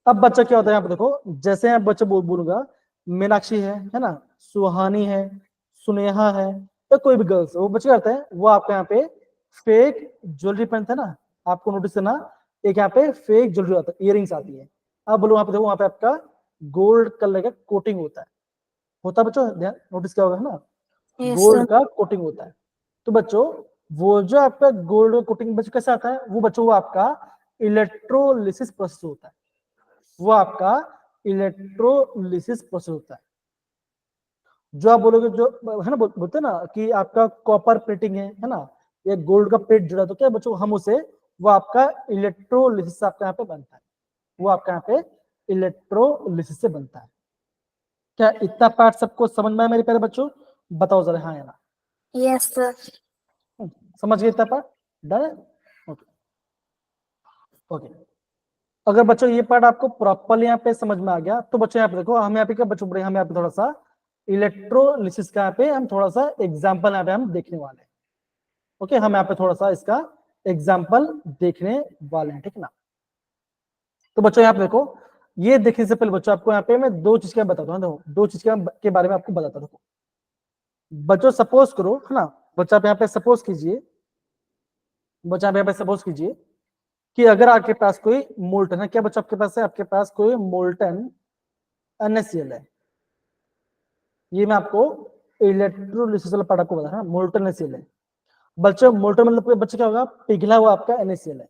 अब बच्चा क्या होता है, यहाँ पे देखो, जैसे यहाँ बच्चे बोलूंगा मीनाक्षी है ना, सुहानी है, सुनेहा है, या कोई भी गर्ल्स, वो बच्चे करते हैं, वो आपके यहाँ पे फेक ज्वेलरी पहनते हैं ना, आपको नोटिस करना, एक यहाँ पे फेक ज्वेलरी आता है, इयरिंग्स आती है, आप बोलो वहां पे देखो, वहां पे आपका गोल्ड कलर का कोटिंग होता है बच्चों, ध्यान नोटिस किया होगा है ना, Yes, गोल्ड sir. का कोटिंग होता है। तो बच्चों वो जो आपका गोल्ड का कोटिंग बच्चों कैसे आता है, वो बच्चों वो आपका इलेक्ट्रोलिसिस प्रोसेस होता है, वो आपका इलेक्ट्रोलिसिस प्रोसेस होता है। जो आप बोलोगे जो है ना, बोलते हैं ना कि आपका कॉपर प्लेटिंग है ना, या गोल्ड का प्लेट जुड़ा, तो क्या बच्चों हम उसे, वो आपका इलेक्ट्रोलिसिस आपका यहाँ पे बनता है, वो आपका यहाँ पे इलेक्ट्रोलिसिस से बनता है। क्या इतना पार्ट सबको समझ में आया मेरे प्यारे बच्चों, बताओ जरा हाँ या ना। Yes, sir. समझ गए इतना पार्ट, डन है, ओके ओके। अगर बच्चों ये पार्ट आपको प्रॉपरली यहाँ पे समझ में आ गया, तो बच्चों यहाँ पे देखो, हम यहाँ पे क्या बच्चों हम यहाँ पे थोड़ा सा इलेक्ट्रोलिसिस का यहाँ पे हम थोड़ा सा एग्जाम्पल यहाँ पे हम देखने वाले हैं। ओके, हम यहाँ पे थोड़ा सा इसका एग्जाम्पल देखने वाले हैं, ठीक है ना। तो बच्चों यहाँ पे देखो, ये देखने से पहले बच्चों आपको यहाँ पे मैं दो चीज का बताता हूँ, देखो दो चीज के बारे में आपको बताता हूँ। बच्चों सपोज करो है ना, बच्चा आप यहाँ पे सपोज कीजिए, बच्चा आप यहाँ पे सपोज कीजिए कि अगर आपके पास कोई मोल्टन है, क्या बच्चों आपके पास है, आपके पास कोई मोल्टन NaCl है, ये मैं आपको इलेक्ट्रोलिसिस वाला पार्ट आपको बता रहा हूं, मोल्टन NaCl है। बच्चों मोल्टन मतलब बच्चे क्या होगा, पिघला हुआ आपका NaCl है।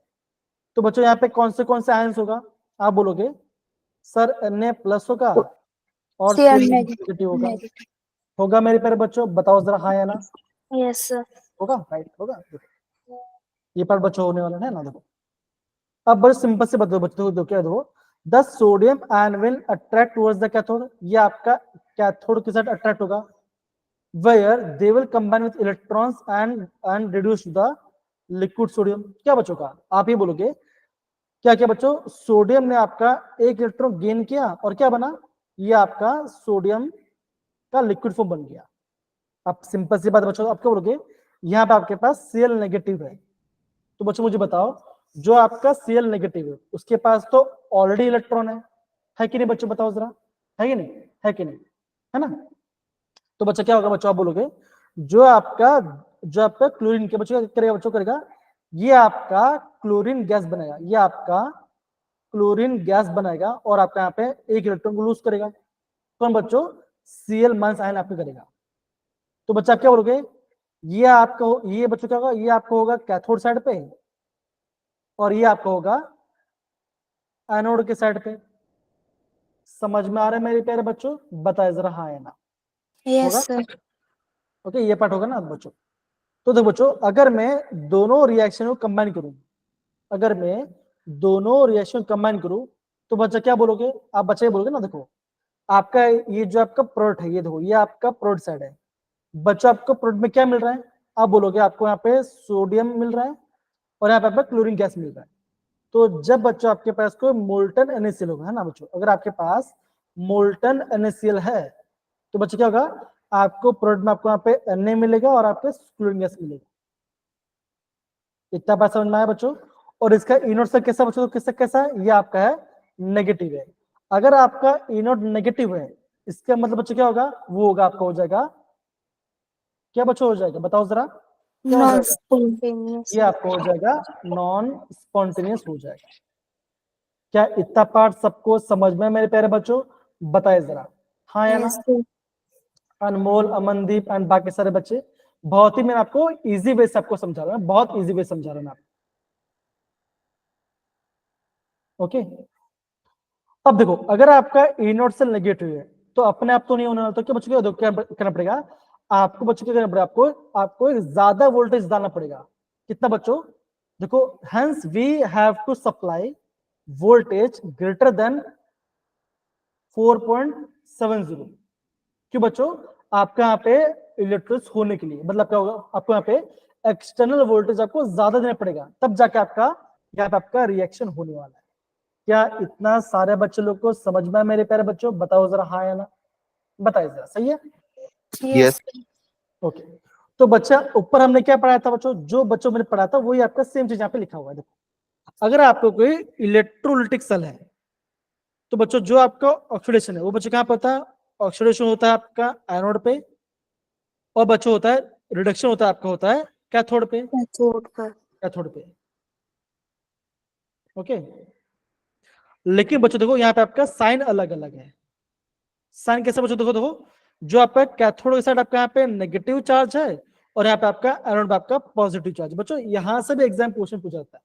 तो बच्चों यहाँ पे कौन से आयंस होगा, आप बोलोगे सर Na+ होगा और Cl Cl negative. नेगेटिव होगा, Negative. होगा मेरे प्यारे बच्चों, बताओ जरा हाँ या ना, Yes, sir. होगा, राइट होगा। ये पार्ट बच्चों होने वाला है ना, देखो अब बड़े सिंपल से बताओ बच्चों, दो क्या दो, the sodium ion will attract towards the cathode, ये आपका कैथोड के साथ अट्रैक्ट होगा, where they will combine with electrons and reduce the liquid sodium. क्या बच्चों का आप ये बोलोगे, क्या क्या बच्चों, सोडियम ने आपका एक इलेक्ट्रॉन गेन किया और क्या बना, ये आपका सोडियम का लिक्विड फॉर्म बन गया। आप सिंपल सी बात बच्चों, आप क्या बोलोगे, यहाँ पे आपके पास Cl नेगेटिव है, तो बच्चों मुझे बताओ, जो आपका Cl नेगेटिव है उसके पास तो ऑलरेडी इलेक्ट्रॉन है कि नहीं बच्चों, बताओ जरा, है कि नहीं, है कि नहीं, है ना। तो बच्चा क्या होगा, बच्चों आप बोलोगे जो आपका क्लोरीन के बच्चों क्या करेगा, बच्चों करेगा, ये आपका क्लोरीन गैस बनाएगा, ये आपका क्लोरीन गैस बनाएगा और आपका यहाँ पे एक इलेक्ट्रॉन को लूज करेगा, कौन बच्चों, Cl- आयन आपका करेगा। तो बच्चा आप क्या बोलोगे, ये आपका, ये बच्चों क्या होगा, ये आपका होगा कैथोड साइड पे और ये आपका होगा एनोड के साइड पे। समझ में आ रहा है मेरे प्यारे बच्चों, बताए जरा हाँ या ना, Yes, sir. ओके ये पार्ट होगा ना बच्चों। तो देखो बच्चों, अगर मैं दोनों रिएक्शन को कंबाइन करूं, अगर मैं दोनों रिएक्शन कंबाइन करूं, तो बच्चा क्या बोलोगे, आप बच्चे बोलोगे ना, देखो आपका ये जो आपका प्रोडक्ट है, ये देखो ये आपका प्रोडक्ट साइड है, बच्चों आपको प्रोडक्ट में क्या मिल रहा है, आप बोलोगे आपको यहाँ पे सोडियम मिल रहा है और यहाँ पे आपका क्लोरीन गैस मिल रहा है। तो जब बच्चों आपके पास कोई मोल्टन NaCl होगा, है ना बच्चों, अगर आपके पास मोल्टन NaCl है, तो बच्चों क्या होगा, आपको प्रोडक्ट में आपको यहाँ पे Na मिलेगा और आपके क्लोरीन गैस मिलेगा। इतना बात समझ में आया बच्चों। और इसका इनोड से कैसा बच्चों, किससे कैसा है, ये आपका है नेगेटिव है। अगर आपका इनोड नेगेटिव है, इसका मतलब बच्चों क्या होगा, वो होगा आपका हो जाएगा, क्या बच्चों हो जाएगा, बताओ जरा, क्या हो जाएगा, Non-spontaneous. ये आपको हो जाएगा नॉन स्पॉन्टेनियस हो जाएगा। क्या इतना पार्ट सबको समझ में मेरे प्यारे बच्चों, बताए जरा हाँ या ना। Yes, sir. Anmol, Amandeep and बाकी सारे बच्चे, बहुत ही मैं आपको इजी वे से आपको समझा रहा हूँ, बहुत इजी वे समझा रहा हूँ आपको, ओके। अब देखो, अगर आपका ई नोट से नेगेटिव है तो अपने आप तो नहीं होने वाला, तो क्या बच्चों क्या करना पड़ेगा, आपको बच्चों क्या करना पड़ेगा, आपको ज्यादा वोल्टेज डालना पड़ेगा। कितना बच्चों, देखो hence we have to supply voltage greater than 4.70। क्यों बच्चों, आपका यहाँ पे इलेक्ट्रिस होने के लिए, मतलब क्या होगा, आपको यहाँ पे एक्सटर्नल वोल्टेज आपको ज्यादा देना पड़ेगा, तब जाके आपका यहाँ पे आपका रिएक्शन होने वाला है। क्या इतना सारे बच्चे लोग को समझ में आया मेरे प्यारे बच्चों, बताओ जरा हाँ या ना, बताइए जरा, सही है, Yes. ओके। तो बच्चा ऊपर हमने क्या पढ़ाया था बच्चों, जो बच्चों मैंने पढ़ा था वही आपका सेम चीज यहाँ पे लिखा हुआ है। देखो अगर आपको कोई इलेक्ट्रोलिटिक सेल है, तो बच्चों जो आपका ऑक्सीडेशन है वो बच्चों कहाँ पे होता है, ऑक्सीडेशन होता है आपका एनोड पे, और बच्चों होता है रिडक्शन होता है आपका होता है कैथोड पे, कैथोड पर। कैथोड पे। ओके, लेकिन बच्चों देखो यहाँ पे आपका साइन अलग अलग है। साइन कैसे बच्चों, देखो देखो, जो आपका कैथोड के साइड आपका यहाँ पे नेगेटिव चार्ज है और यहाँ पे आपका एनोड पे आपका पॉजिटिव चार्ज। बच्चों यहाँ से भी एग्जाम क्वेश्चन पूछा जाता है।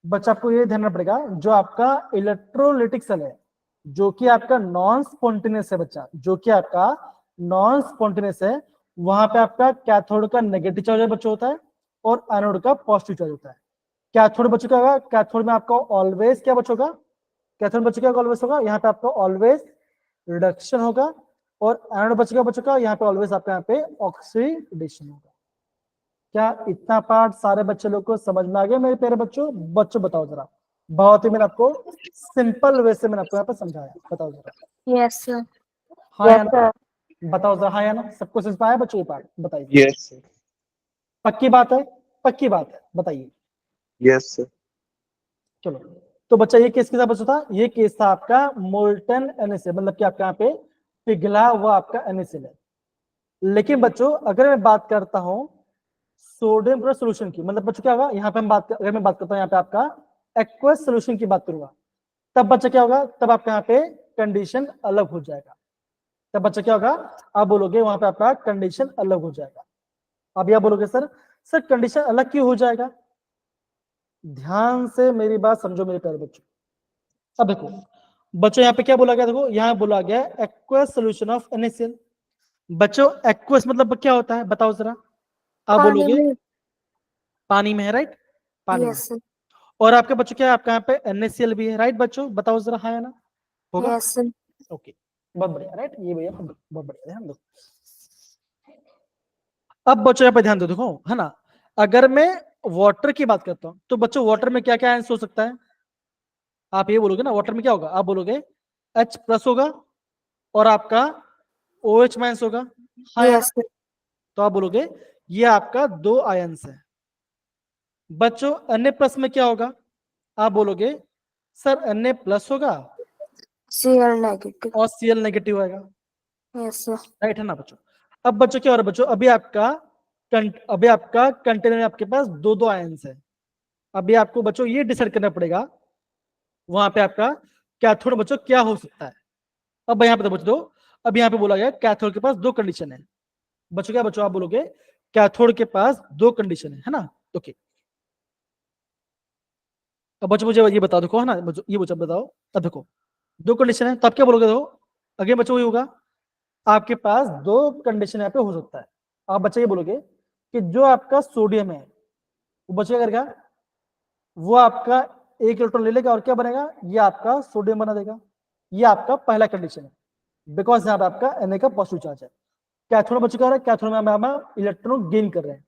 बच्चा आपको ये ध्यान रखना पड़ेगा, जो आपका इलेक्ट्रोलिटिक सेल है जो कि आपका नॉन स्पॉन्टेनियस है बच्चा, जो कि आपका नॉन स्पॉन्टेनियस है, वहां पे आपका कैथोड का नेगेटिव चार्ज बच्चों होता है और एनोड का पॉजिटिव चार्ज होता है। कैथोड बच्चों क्या होगा, कैथोड में आपका ऑलवेज क्या बच्चों का, कैथोड बच्चों क्या ऑलवेज होगा, यहाँ पे आपका ऑलवेज रिडक्शन होगा, और एनोड बच्चों का यहाँ पे ऑलवेज आपका यहाँ पे ऑक्सीडेशन होगा। क्या इतना पार्ट सारे बच्चे लोग को समझ में आ गया मेरे प्यारे बच्चों? बच्चों बताओ जरा, बहुत ही मैंने आपको सिंपल वे से मैंने आपको यहाँ पे समझाया, बताओ जरा। Yes sir. हाँ या ना, बताओ जरा, हाँ या ना, सबको समझ पाया बच्चों? ये पार्ट बताइए। Yes sir. पक्की बात है? पक्की बात है, बताइए। Yes sir. चलो, तो बच्चा ये केस किसका बच्चा था? ये केस था आपका मोल्टन NaCl, मतलब कि आपका यहाँ पे पिघला हुआ आपका NaCl है। लेकिन बच्चों अगर मैं बात करता हूं सोडियम क्लोराइड सोल्यूशन की, मतलब बच्चों क्या होगा यहाँ पे अगर मैं बात करता हूँ यहाँ पे आपका एक्वस सोल्यूशन की बात करूंगा, तब बच्चा क्या होगा, तब आपका यहाँ पे कंडीशन अलग हो जाएगा। तब बच्चा क्या होगा, आप बोलोगे वहां पे आपका कंडीशन अलग हो जाएगा। अब यह बोलोगे सर कंडीशन अलग क्यों हो जाएगा? ध्यान से मेरी बात समझो मेरे प्यारे बच्चों। अब देखो बच्चों यहाँ पे क्या बोला गया, देखो यहाँ बोला गया एक्वस सोल्यूशन ऑफ NaCl। बच्चों एक्वस मतलब क्या होता है बताओ जरा, आप पानी बोलोगे में। पानी में है, राइट? पानी में। Yes sir. और आपके बच्चों क्या है, आपका यहाँ पे NaCl भी है, राइट बच्चों? बताओ जरा, हाँ या ना? होगा? Yes sir. ओके, बहुत बढ़िया, राइट? ये भैया बहुत बढ़िया, ध्यान दो। अब बच्चों यहाँ पे ध्यान दो, देखो है ना, अगर मैं वाटर की बात करता हूँ तो बच्चों वाटर में क्या क्या आयंस हो सकता है? आप ये बोलोगे ना वाटर में क्या होगा, आप बोलोगे H+ होगा और आपका OH- होगा, हाँ या ना? Yes sir. तो आप बोलोगे ये आपका 2 आयंस है। बच्चों Na+ में क्या होगा, आप बोलोगे सर Na+ होगा Cl नेगेटिव। और Cl नेगेटिव आएगा, यस सर। राइट है ना बच्चों? अब बच्चों क्या हो रहा है बच्चों, अभी आपका कंटेनर में आपके पास 2 आयंस है। अभी आपको बच्चों ये डिसाइड करना पड़ेगा वहां पे आपका कैथोड बच्चों क्या हो सकता है। अब यहाँ पे तो बच्चों अब यहाँ पे बोला गया कैथोड के पास 2 कंडीशन है। बच्चों क्या बच्चों, आप बोलोगे कैथोड के पास 2 कंडीशन है ना? ओके, अब बच्चों मुझे ये बताओ, देखो है ना बच्चों, ये बच्चों बताओ, अब देखो 2 कंडीशन है, तो आप क्या बोलोगे? देखो अगे बच्चों वही होगा, आपके पास 2 कंडीशन यहाँ पे हो सकता है। आप बच्चे ये बोलोगे कि जो आपका सोडियम है वो बच्चे क्या करेगा, वो आपका 1 इलेक्ट्रॉन ले लेगा और क्या बनेगा, ये आपका सोडियम बना देगा। ये आपका पहला कंडीशन है, बिकॉज यहाँ पे आपका Na का पॉजिटिव चार्ज है। कैथोड बच्चों क्या हो रहा है, कैथोड में हम इलेक्ट्रॉन गेन कर रहे हैं।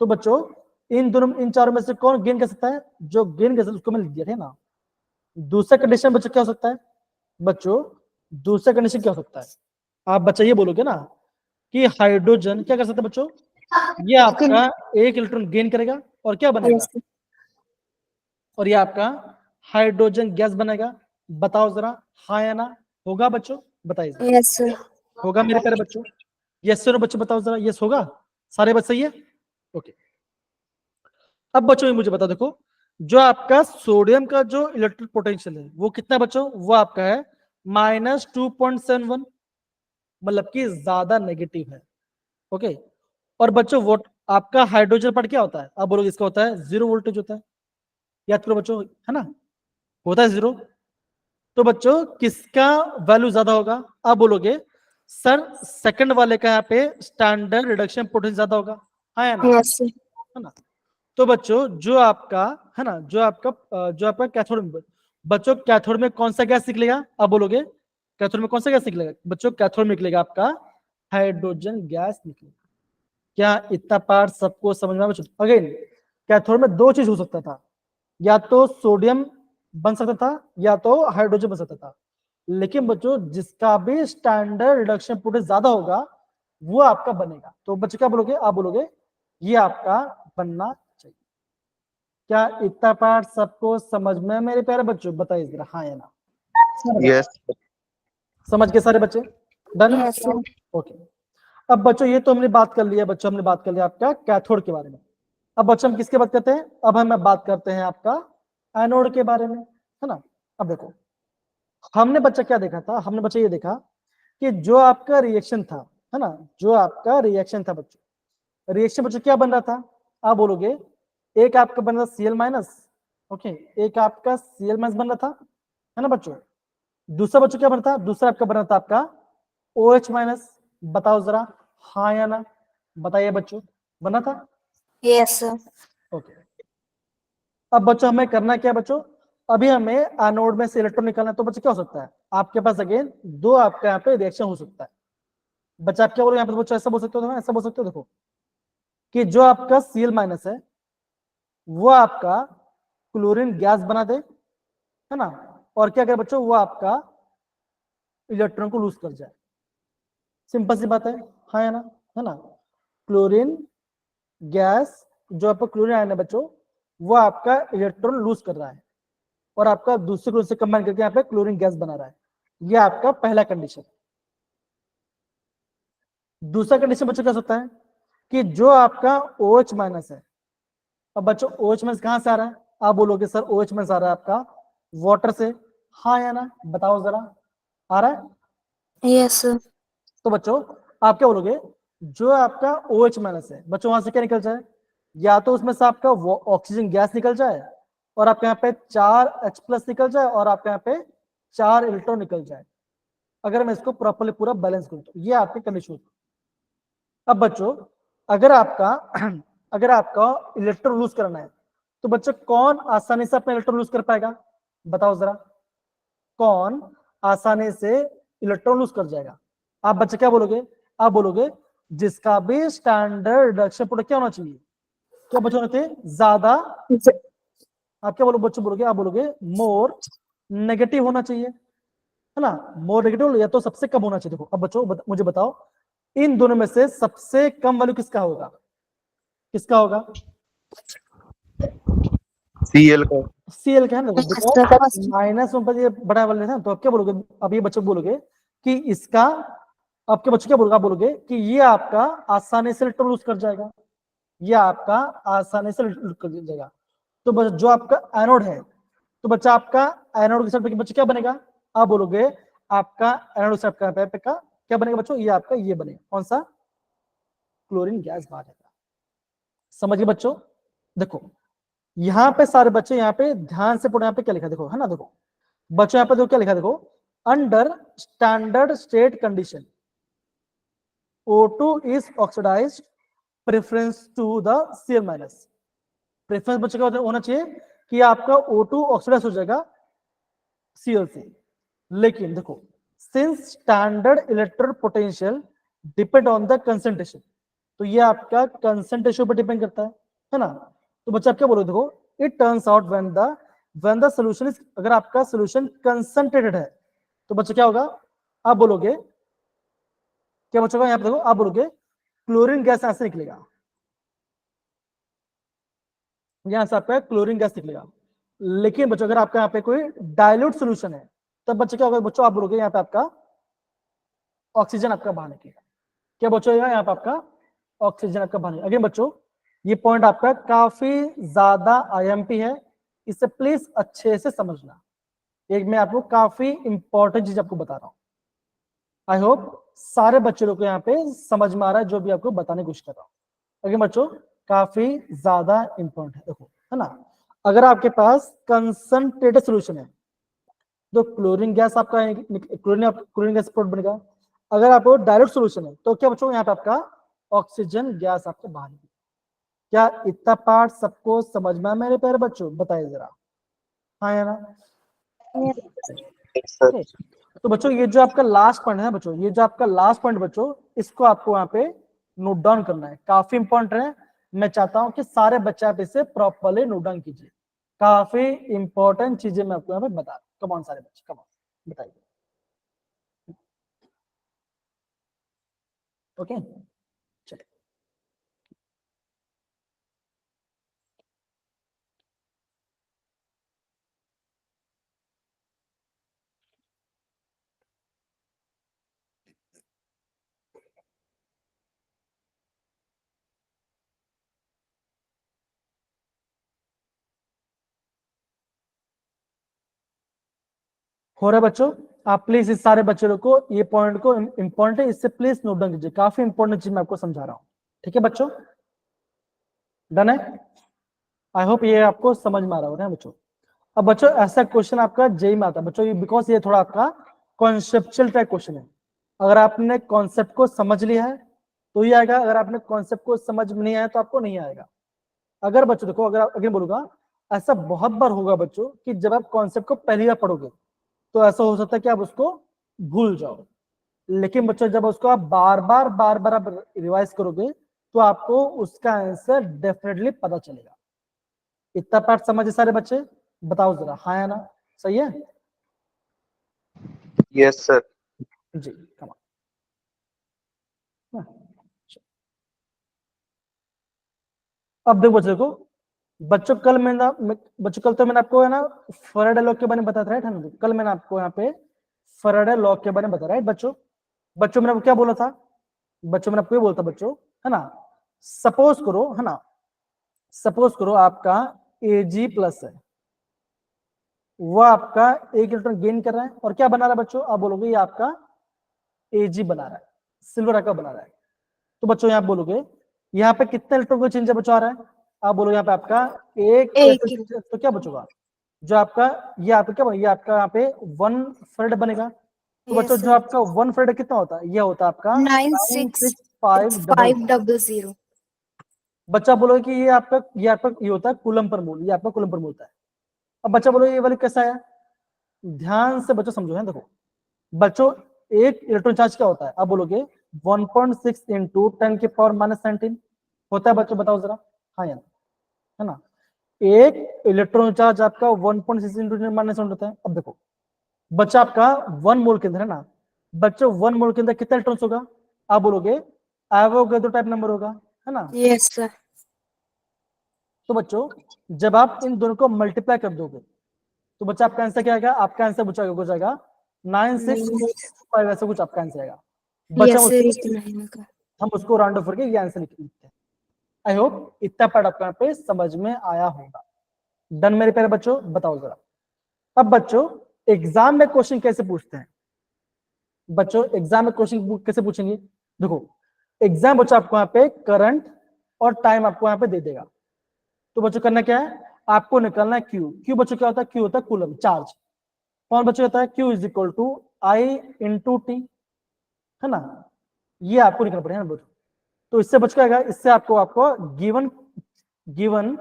तो बच्चों इन चारों में से कौन गेन कर सकता है? जो गेन कर सकता है उसको मैं लिख दिया था ना। दूसरा कंडीशन बच्चों क्या हो सकता है? बच्चों दूसरा कंडीशन क्या हो सकता है? आप बच्चा ये बोलोगे ना कि हाइड्रोजन क्या कर सकता है बच्चों, ये आपका 1 इलेक्ट्रॉन गेन करेगा और क्या बनेगा, यस सर। और ये आपका हाइड्रोजन गैस बनेगा। बताओ जरा, हाँ या ना? होगा बच्चों? बताइए जरा। Yes sir. होगा मेरे प्यारे बच्चों? यस सर बच्चों बताओ जरा, यस होगा? सारे बच्चे सही है? ओके, अब बच्चों ये मुझे बता, देखो जो आपका सोडियम का जो इलेक्ट्रिक पोटेंशियल है वो कितना बच्चों, वो आपका है -2.71, मतलब कि ज्यादा नेगेटिव है। ओके, और बच्चों वो आपका हाइड्रोजन पर क्या होता है, आप बोलोगे इसका होता है 0 वोल्टेज होता है। याद करो बच्चों, है ना, होता है 0। तो बच्चों किसका वैल्यू ज्यादा होगा? आप बोलोगे सर सेकंड वाले का यहाँ पे स्टैंडर्ड रिडक्शन पोटेंशियल ज्यादा होगा, हाँ या ना? Yes sir. है ना? तो बच्चों जो आपका है ना, जो आपका कैथोड में, बच्चों कैथोड में कौन सा गैस निकलेगा? आप बोलोगे कैथोड में कौन सा गैस निकलेगा? बच्चों कैथोड में निकलेगा आपका हाइड्रोजन गैस निकलेगा। क्या इतना पार्ट सबको समझ में? अगेन कैथोड में 2 चीज हो सकता था, या तो सोडियम बन सकता था या तो हाइड्रोजन बन सकता था। लेकिन बच्चों जिसका भी स्टैंडर्ड रिडक्शन पोटेंशियल ज्यादा होगा वो आपका बनेगा। तो बच्चों क्या बोलोगे? आप बोलोगे ये आपका बनना चाहिए। क्या इतना पार्ट सबको समझ में मेरे प्यारे बच्चों? बताइए जरा, हाँ या ना? यस। समझ के सारे बच्चे? डन? Yes sir. ओके, अब बच्चों ये तो हमने बात कर लिया, बच्चों हमने बात कर लिया आपका कैथोड के बारे में। अब बच्चों हम किसके बात करते हैं, अब हम बात करते हैं आपका एनोड के बारे में, है ना। अब देखो हमने बच्चा क्या देखा था, हमने बच्चा ये देखा कि जो आपका रिएक्शन था, है ना, जो आपका रिएक्शन था बच्चों, रिएक्शन बच्चों क्या बन रहा था, आप बोलोगे एक आपका बन रहा Cl माइनस, ओके, एक आपका Cl माइनस बन रहा था, है ना बच्चों। दूसरा बच्चों क्या बना था, दूसरा आपका बना था आपका OH माइनस, बताओ जरा हाँ या ना, बताइए बच्चों, बना था। Yes, sir. ओके, अब बच्चों हमें करना क्या है बच्चों, अभी हमें एनोड में से इलेक्ट्रॉन निकालना है। तो बच्चों क्या हो सकता है, आपके पास अगेन दो आपका यहाँ पे रिएक्शन हो सकता है। बच्चा आप क्या बोलो यहाँ पे बच्चों, ऐसा बोल सकते हो, ऐसा बोल सकते हो, देखो कि जो आपका Cl माइनस है वो आपका क्लोरीन गैस बना दे, है ना, और क्या करे बच्चों, वो आपका इलेक्ट्रॉन को लूज कर जाए। सिंपल सी बात है, हाँ या ना, है ना। क्लोरीन गैस, जो आपका क्लोरीन आयन है बच्चों, वो आपका इलेक्ट्रॉन लूज कर रहा है और आपका दूसरे क्लोरीन से कंबाइन करके यहाँ पे क्लोरीन गैस बना रहा है। ये आपका पहला कंडीशन। दूसरा कंडीशन बच्चों क्या होता है कि जो आपका OH माइनस है, अब बच्चों OH माइनस कहां से आ रहा है, आप बोलोगे सर OH माइनस आ रहा है आपका वाटर से, हाँ या ना, बताओ जरा, आ रहा है। Yes, sir. तो बच्चों आप क्या बोलोगे, जो आपका OH माइनस है बच्चों, वहां से क्या निकल जाए, या तो उसमें से आपका ऑक्सीजन गैस निकल जाए और आपके यहाँ पे 4 H प्लस निकल जाए और आपके यहाँ पे 4 इलेक्ट्रॉन निकल जाए, अगर मैं इसको प्रॉपरली पूरा बैलेंस करूं तो ये आपके कंडीशन। अब बच्चों अगर आपका अगर आपका इलेक्ट्रॉन लूज करना है तो बच्चों कौन आसानी से अपना इलेक्ट्रॉन लूज कर पाएगा, बताओ जरा, कौन आसानी से इलेक्ट्रॉन लूज कर जाएगा। आप बच्चे क्या बोलोगे, आप बोलोगे जिसका भी स्टैंडर्ड रिडक्शन प्रोडक्ट क्या होना चाहिए, क्या बच्चों होने थे ज्यादा, आप क्या बोलो बच्चों, बोलोगे आप बोलोगे मोर नेगेटिव होना चाहिए, है ना, मोर नेगेटिव या तो सबसे कम होना चाहिए। देखो अब बच्चों मुझे बताओ इन दोनों में से सबसे कम वैल्यू किसका होगा, किसका होगा, Cl का। Cl का है ना, Yes, देखो sir. First. माइनस वन पर ये बड़ा वाला है ना, तो अब क्या बोलोगे, अब ये बच्चों बोलोगे कि इसका, आपके बच्चों क्या बोलोगे, आप बोलोगे कि ये आपका आसानी से इलेक्ट्रॉन लूज कर जाएगा, ये आपका आसानी से लूज कर जाएगा। तो जो आपका एनोड है, तो बच्चा आपका एनोड के साथ बच्चा क्या बनेगा, आप बोलोगे आपका एनोड साइड का क्या बनेगा बच्चों, ये आपका ये बनेगा कौन सा, क्लोरीन गैस बाहर आएगा। समझिए बच्चों, देखो यहाँ पे सारे बच्चे यहाँ पे ध्यान से पढ़ो, यहाँ पे क्या लिखा देखो, है ना, देखो बच्चों यहाँ पे देखो क्या लिखा, देखो under standard state condition O2 is oxidized preference to the Cl minus। Preference बच्चों क्या होना चाहिए कि आपका O2 ऑक्सीडाइज हो जाएगा Cl से। लेकिन देखो since standard electron potential depend on the concentration, तो ये आपका कंसंट्रेशन पर डिपेंड करता है ना। तो बच्चा आप क्या बोलोगे, देखो it turns out when the solution is, अगर आपका सॉल्यूशन कंसंट्रेटेड है तो बच्चा क्या होगा, आप बोलोगे क्या बच्चों का, यहाँ पे देखो आप बोलोगे क्लोरीन गैस यहां से निकलेगा, यहां से आपका क्लोरीन गैस निकलेगा। लेकिन बच्चों अगर आपका यहाँ पे कोई डाइल्यूट सोल्यूशन है तब बच्चों क्या होगा, बच्चों आप बोलोगे यहाँ पे आपका ऑक्सीजन आपका बाहर निकलेगा। क्या बच्चों यहाँ पे आपका ऑक्सीजन आपका बाहर निकलेगा। अगेन बच्चों ये पॉइंट आपका काफी ज्यादा IMP है, इसे प्लीज अच्छे से समझना। एक मैं आपको काफी इंपॉर्टेंट चीज आपको बता रहा हूँ, आई होप सारे बच्चे लोग को यहाँ पे समझ में आ रहा है जो भी आपको बताने की कोशिश कर रहा हूँ। अगेन बच्चों काफी ज्यादा इंपॉर्टेंट है, देखो है ना, अगर आपके पास कंसंट्रेटेड सोल्यूशन है तो क्लोरीन गैस आपका क्लोरीन गैस प्रोडक्ट बनेगा। अगर आपको डायरेक्ट सोल्यूशन है तो क्या बच्चों यहाँ पे आपका ऑक्सीजन गैस आपको बाहर निकलेगा। क्या इतना पार्ट सबको समझ में आया मेरे प्यारे बच्चों, बताइए जरा, हाँ या ना। Okay. तो बच्चों ये जो आपका लास्ट पॉइंट है बच्चों, ये जो आपका लास्ट पॉइंट बच्चों, इसको आपको यहाँ पे नोट डाउन करना है, काफी इंपॉर्टेंट है। मैं चाहता हूं कि सारे बच्चे आप इसे प्रॉपरली नोट डाउन कीजिए, काफी इंपॉर्टेंट चीजें मैं आपको यहाँ पे बता रहा हूं। कम ऑन सारे बच्चे, कम ऑन बताइए, ओके चलिए। हो रहा है बच्चों? आप प्लीज इस सारे बच्चों को ये पॉइंट को इंपॉर्टेंट है, इससे प्लीज नोट डाउन कीजिए, काफी इंपॉर्टेंट चीज मैं आपको समझा रहा हूँ। ठीक है बच्चों, डन है? आई होप ये आपको समझ में आ रहा होगा बच्चों। अब बच्चों ऐसा क्वेश्चन आपका जेई में आता है बच्चों, बिकॉज ये थोड़ा आपका कॉन्सेप्चुअल टाइप क्वेश्चन है। अगर आपने कॉन्सेप्ट को समझ लिया है तो ये आएगा, अगर आपने कॉन्सेप्ट को समझ में नहीं आया तो आपको नहीं आएगा। अगर बच्चों देखो, अगर अगर बोलूंगा, ऐसा बहुत बार होगा बच्चों कि जब आप कॉन्सेप्ट को पहली बार पढ़ोगे तो ऐसा हो सकता है कि आप उसको भूल जाओ, लेकिन बच्चों जब उसको आप बार बार आप रिवाइज करोगे तो आपको उसका आंसर डेफिनेटली पता चलेगा। इतना पार्ट समझे सारे बच्चे? बताओ जरा, हाँ या ना? सही है? Yes sir. जी कमा। अब देखो बच्चों कल बच्चों कल तो मैंने आपको है ना फैराडे लॉ के बारे में बताया था, राइट है ना? कल मैंने आपको यहाँ पे फैराडे लॉ के बारे में बताया, राइट बच्चों? बच्चों मैंने आपको क्या बोला था? बच्चों मैंने आपको ये बोला था बच्चों, है ना, सपोज करो, है ना, सपोज करो आपका Ag प्लस है, वो आपका एक इलेक्ट्रॉन गेन कर रहा है और क्या बना रहा है बच्चों? आप बोलोगे ये आपका Ag बना रहा है, सिल्वर का बना रहा है। तो बच्चों यहाँ बोलोगे यहाँ पे कितने इलेक्ट्रॉन को चेंज बच्चों आ रहा है? आप बोलोगे यहाँ पे आपका एक एक। तो क्या बचोगा? जो आपका ये आपका क्या ये आपका यहाँ पे 1 फैराड बनेगा। तो बच्चों जो आपका 1 फैराड कितना होता है? ये होता है आपका 96500। बच्चा बोलोगे कि ये आपका ये होता है कूलम पर मोल, ये आपका कूलम पर मोल होता है। अब बच्चा बोलोगे ये वाली कैसा है? ध्यान से बच्चों समझो है, देखो बच्चों एक इलेक्ट्रॉन चार्ज क्या होता है? आप बोलोगे 1.6 इंटू 10 की पावर -19 होता है बच्चों, बताओ जरा, हाँ या है ना? एक इलेक्ट्रॉन चार्ज आपका 1.6 इंटू 10 होता है। अब देखो बच्चा आपका 1 मोल के अंदर है ना, बच्चों 1 मोल के अंदर कितना इलेक्ट्रॉन्स होगा? आप बोलोगे एवोगाड्रो टाइप नंबर होगा, है ना? Yes sir. तो बच्चों जब आप इन दोनों को मल्टीप्लाई कर दोगे तो बच्चा आपका आंसर क्या आएगा? आपका आंसर बच्चा हो जाएगा 9625, ऐसा कुछ आपका आंसर आएगा बच्चा। हम उसको राउंड ऑफ करके ये आंसर लिखते हैं। आई होप इतना पार्ट आपको यहाँ पे समझ में आया होगा। डन मेरे प्यारे बच्चों? बताओ जरा। अब बच्चों एग्जाम में क्वेश्चन कैसे पूछते हैं? बच्चों एग्जाम में क्वेश्चन कैसे पूछेंगे? देखो एग्जाम बच्चों आपको यहाँ पे करंट और टाइम आपको यहाँ पे दे देगा। तो बच्चों करना क्या है? आपको निकालना है क्यू। क्यू बच्चों क्या होता है? क्यू होता है कूलम चार्ज। कौन बच्चों होता है? Q is equal to I into T, है ना? ये आपको निकलना पड़ेगा बच्चों। तो इससे बच जाएगा, इससे आपको गिवन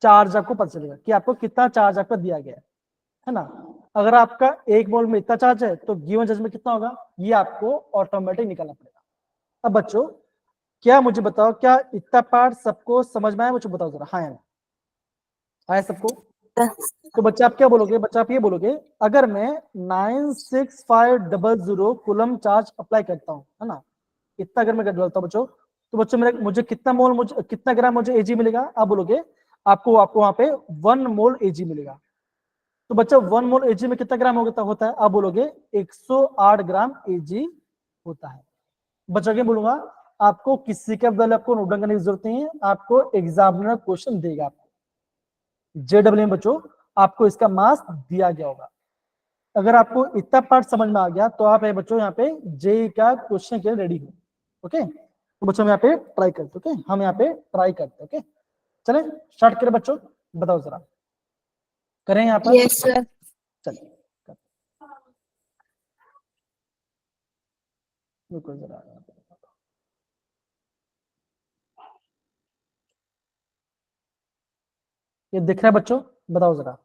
चार्ज आपको पता चलेगा कि आपको कितना चार्ज आपका दिया गया है ना? अगर आपका 1 मोल में इतना चार्ज है तो गिवन चार्ज में कितना होगा? ये आपको ऑटोमेटिक निकालना पड़ेगा। अब बच्चों क्या मुझे बताओ, क्या इतना पार्ट सबको समझ में आया? मुझे बताओ जरा, हाँ या ना? आया सबको? तो बच्चा आप क्या बोलोगे? बच्चा आप ये बोलोगे अगर मैं 96500 कूलम चार्ज अप्लाई करता हूँ, है ना, इतना अगर मैं डालता हूँ बच्चों, तो बच्चों मेरे मुझे कितना मोल कितना ग्राम मुझे Ag मिलेगा? आप बोलोगे आपको वहां पे 1 मोल Ag मिलेगा। तो बच्चा 1 मोल Ag में कितना ग्राम होता है? आप बोलोगे 108 ग्राम Ag होता है। बच्चा क्या बोलूंगा, आपको किसी के बदले आपको नोट डाउन करने की जरूरत नहीं है, आपको एग्जामिनर क्वेश्चन देगा। आपको JEE बच्चों आपको इसका मार्क्स दिया गया होगा। अगर आपको इतना पार्ट समझ में आ गया तो आप बच्चों यहाँ पे JEE का क्वेश्चन के लिए रेडी हो। ओके तो बच्चों हम यहाँ पे ट्राई करते, ओके हम यहाँ पे ट्राई करते, ओके चले स्टार्ट करें बच्चों, बताओ जरा, करें यहाँ पर? Yes sir. चलिए रुको जरा, ये दिख रहा है बच्चों? बताओ जरा,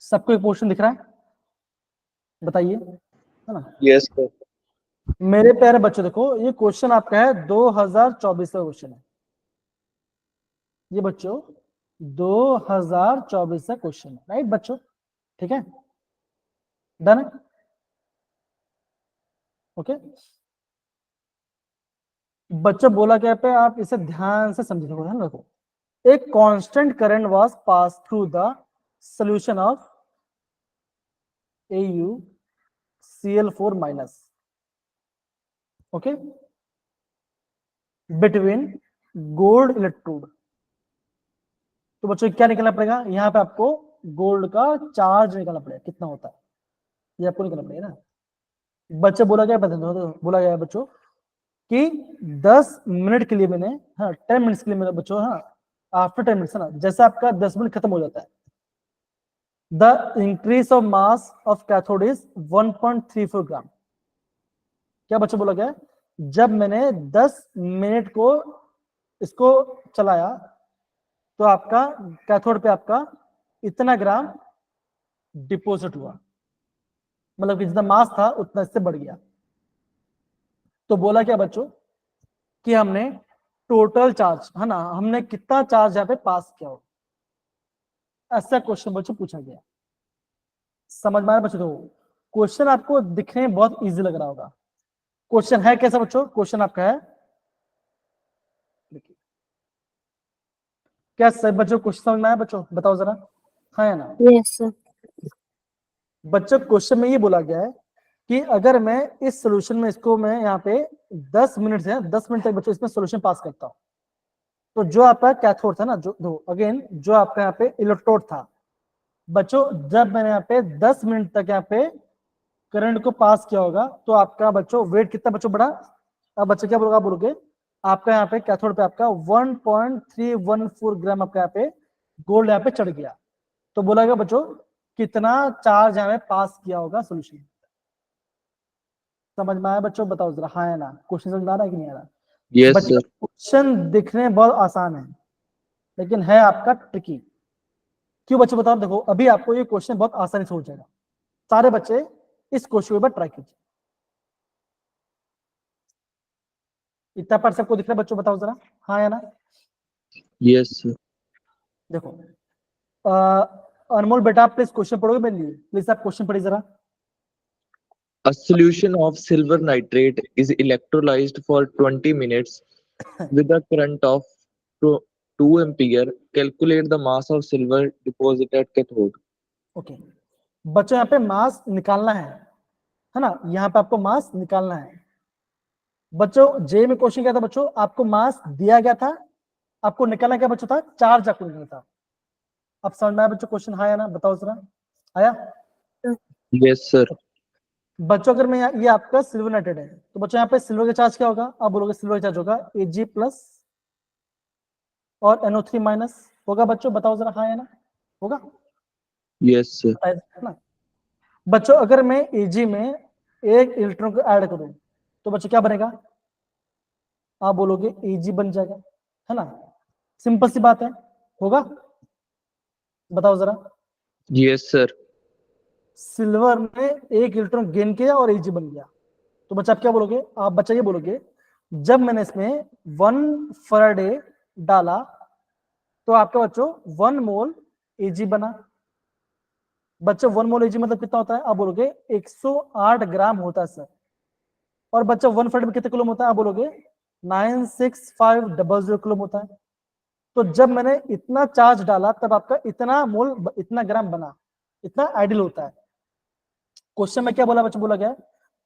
सबको एक पोर्शन दिख रहा है? बताइए, है ना? Yes sir. मेरे प्यारे बच्चों देखो ये क्वेश्चन आपका है 2024 का क्वेश्चन है ये बच्चों, 2024 का क्वेश्चन है, राइट बच्चों? ठीक है, डन है? ओके बच्चों बोला क्या पे, आप इसे ध्यान से समझे, ध्यान रखो। एक constant current was pass through the solution of AuCl4 minus, okay, between gold electrode. तो बच्चों क्या निकलना पड़ेगा? यहाँ पे आपको गोल्ड का चार्ज निकालना पड़ेगा, कितना होता है ये आपको निकालना पड़ेगा ना। बच्चे बोला गया, बता दो, बोला गया है बच्चों कि 10 मिनट के लिए मैंने, हाँ 10 मिनट्स के लिए मैंने बच्चों, हाँ आफ्टर 10 मिनट्स है ना, जैसे आपका 10 मिनट खत्म हो जाता है, the increase of mass of cathode is 1.34 ग्राम। क्या बच्चों बोला गया, जब मैंने 10 मिनट को इसको चलाया तो आपका कैथोड पे आपका इतना ग्राम डिपॉजिट हुआ, मतलब कि जितना मास था उतना इससे बढ़ गया। तो बोला क्या बच्चों कि हमने टोटल चार्ज, है ना, हमने कितना चार्ज यहाँ पे पास किया हो, ऐसा क्वेश्चन बच्चों पूछा गया। समझ में आ रहा बच्चों? तो क्वेश्चन आपको दिखने में बहुत इजी लग रहा होगा। क्वेश्चन है कैसा बच्चों? क्वेश्चन आपका है, देखिए क्या सही बच्चों क्वेश्चन समझ में आया बच्चों? बताओ जरा, हाँ या ना? Yes, sir. बच्चों क्वेश्चन में ये बोला गया है कि अगर मैं इस सोल्यूशन में इसको मैं यहाँ पे 10 मिनट से 10 मिनट तक बच्चों इसमें सोल्यूशन पास करता हूँ, तो जो आपका कैथोड था ना, जो अगेन जो आपका यहाँ पे इलेक्ट्रोड था बच्चों, जब मैंने यहाँ पे 10 मिनट तक यहाँ पे करंट को पास किया होगा तो आपका बच्चों वेट कितना बच्चों बढ़ा? अब बच्चे क्या बोलोगे? आप बोलोगे आपका यहाँ पे कैथोड पे आपका 1.314 ग्राम आपका यहाँ पे गोल्ड यहाँ पे चढ़ गया। तो बोला गया बच्चों कितना चार्ज यहाँ पे पास किया होगा सोल्यूशन। समझ में आया बच्चों? बताओ जरा, हाँ या ना? क्वेश्चन समझ में आ रहा है कि नहीं आ रहा? यस बच्चों सर। क्वेश्चन दिखने में बहुत आसान है लेकिन है आपका ट्रिकी। क्यों बच्चों बताओ? देखो अभी आपको ये क्वेश्चन बहुत आसानी से हो जाएगा, सारे बच्चे इस क्वेश्चन पर ट्राई कीजिए। इतना पर सबको दिख रहा है बच्चों? बताओ जरा, हाँ या ना? Yes sir. देखो अनमोल बेटा आप प्लीज क्वेश्चन पढ़ोगे मेरे लिए? प्लीज आप क्वेश्चन पढ़िए जरा। A solution of silver nitrate is electrolyzed for 20 minutes with a current of 2 ampere. Calculate the mass of silver deposit at cathode. Okay बच्चों यहाँ पे मास निकालना है ना, यहाँ पे आपको मास निकालना है। बच्चों जे में क्वेश्चन क्या था बच्चों? आपको मास दिया गया था, आपको निकालना क्या बच्चों था? चार्ज आपको निकालना था। अब समझ में आया बच्चों क्वेश्चन? हाँ या ना? बताओ जरा, आया? Yes sir. बच्चों अगर मैं ये आपका सिल्वर नाइट्रेट है तो बच्चों यहाँ पे सिल्वर का चार्ज क्या होगा? आप बोलोगे सिल्वर का चार्ज होगा Ag प्लस और NO3 माइनस होगा बच्चों। बताओ जरा, हाँ या ना? होगा? Yes sir. है ना? बच्चों अगर मैं Ag में एक इलेक्ट्रॉन को ऐड करूं तो बच्चों क्या बनेगा? आप बोलोगे Ag बन जाएगा, है ना? सिंपल सी बात है, होगा? बताओ जरा। Yes sir. सिल्वर ने एक इलेक्ट्रॉन गेन किया और Ag बन गया, तो बच्चा आप क्या बोलोगे? आप बच्चा ये बोलोगे जब मैंने इसमें 1 फैराडे डाला तो आपका बच्चों 1 मोल Ag बना। बच्चों 1 मोल Ag मतलब कितना होता है? आप बोलोगे 108 ग्राम होता है सर। और बच्चा 1 फैराडे में कितने कूलम होता है? आप बोलोगे 96500 कूलम होता है। तो जब मैंने इतना चार्ज डाला तब आपका इतना मोल, इतना ग्राम बना, इतना आइडियल होता है। क्वेश्चन में क्या बोला बच्चों? बोला गया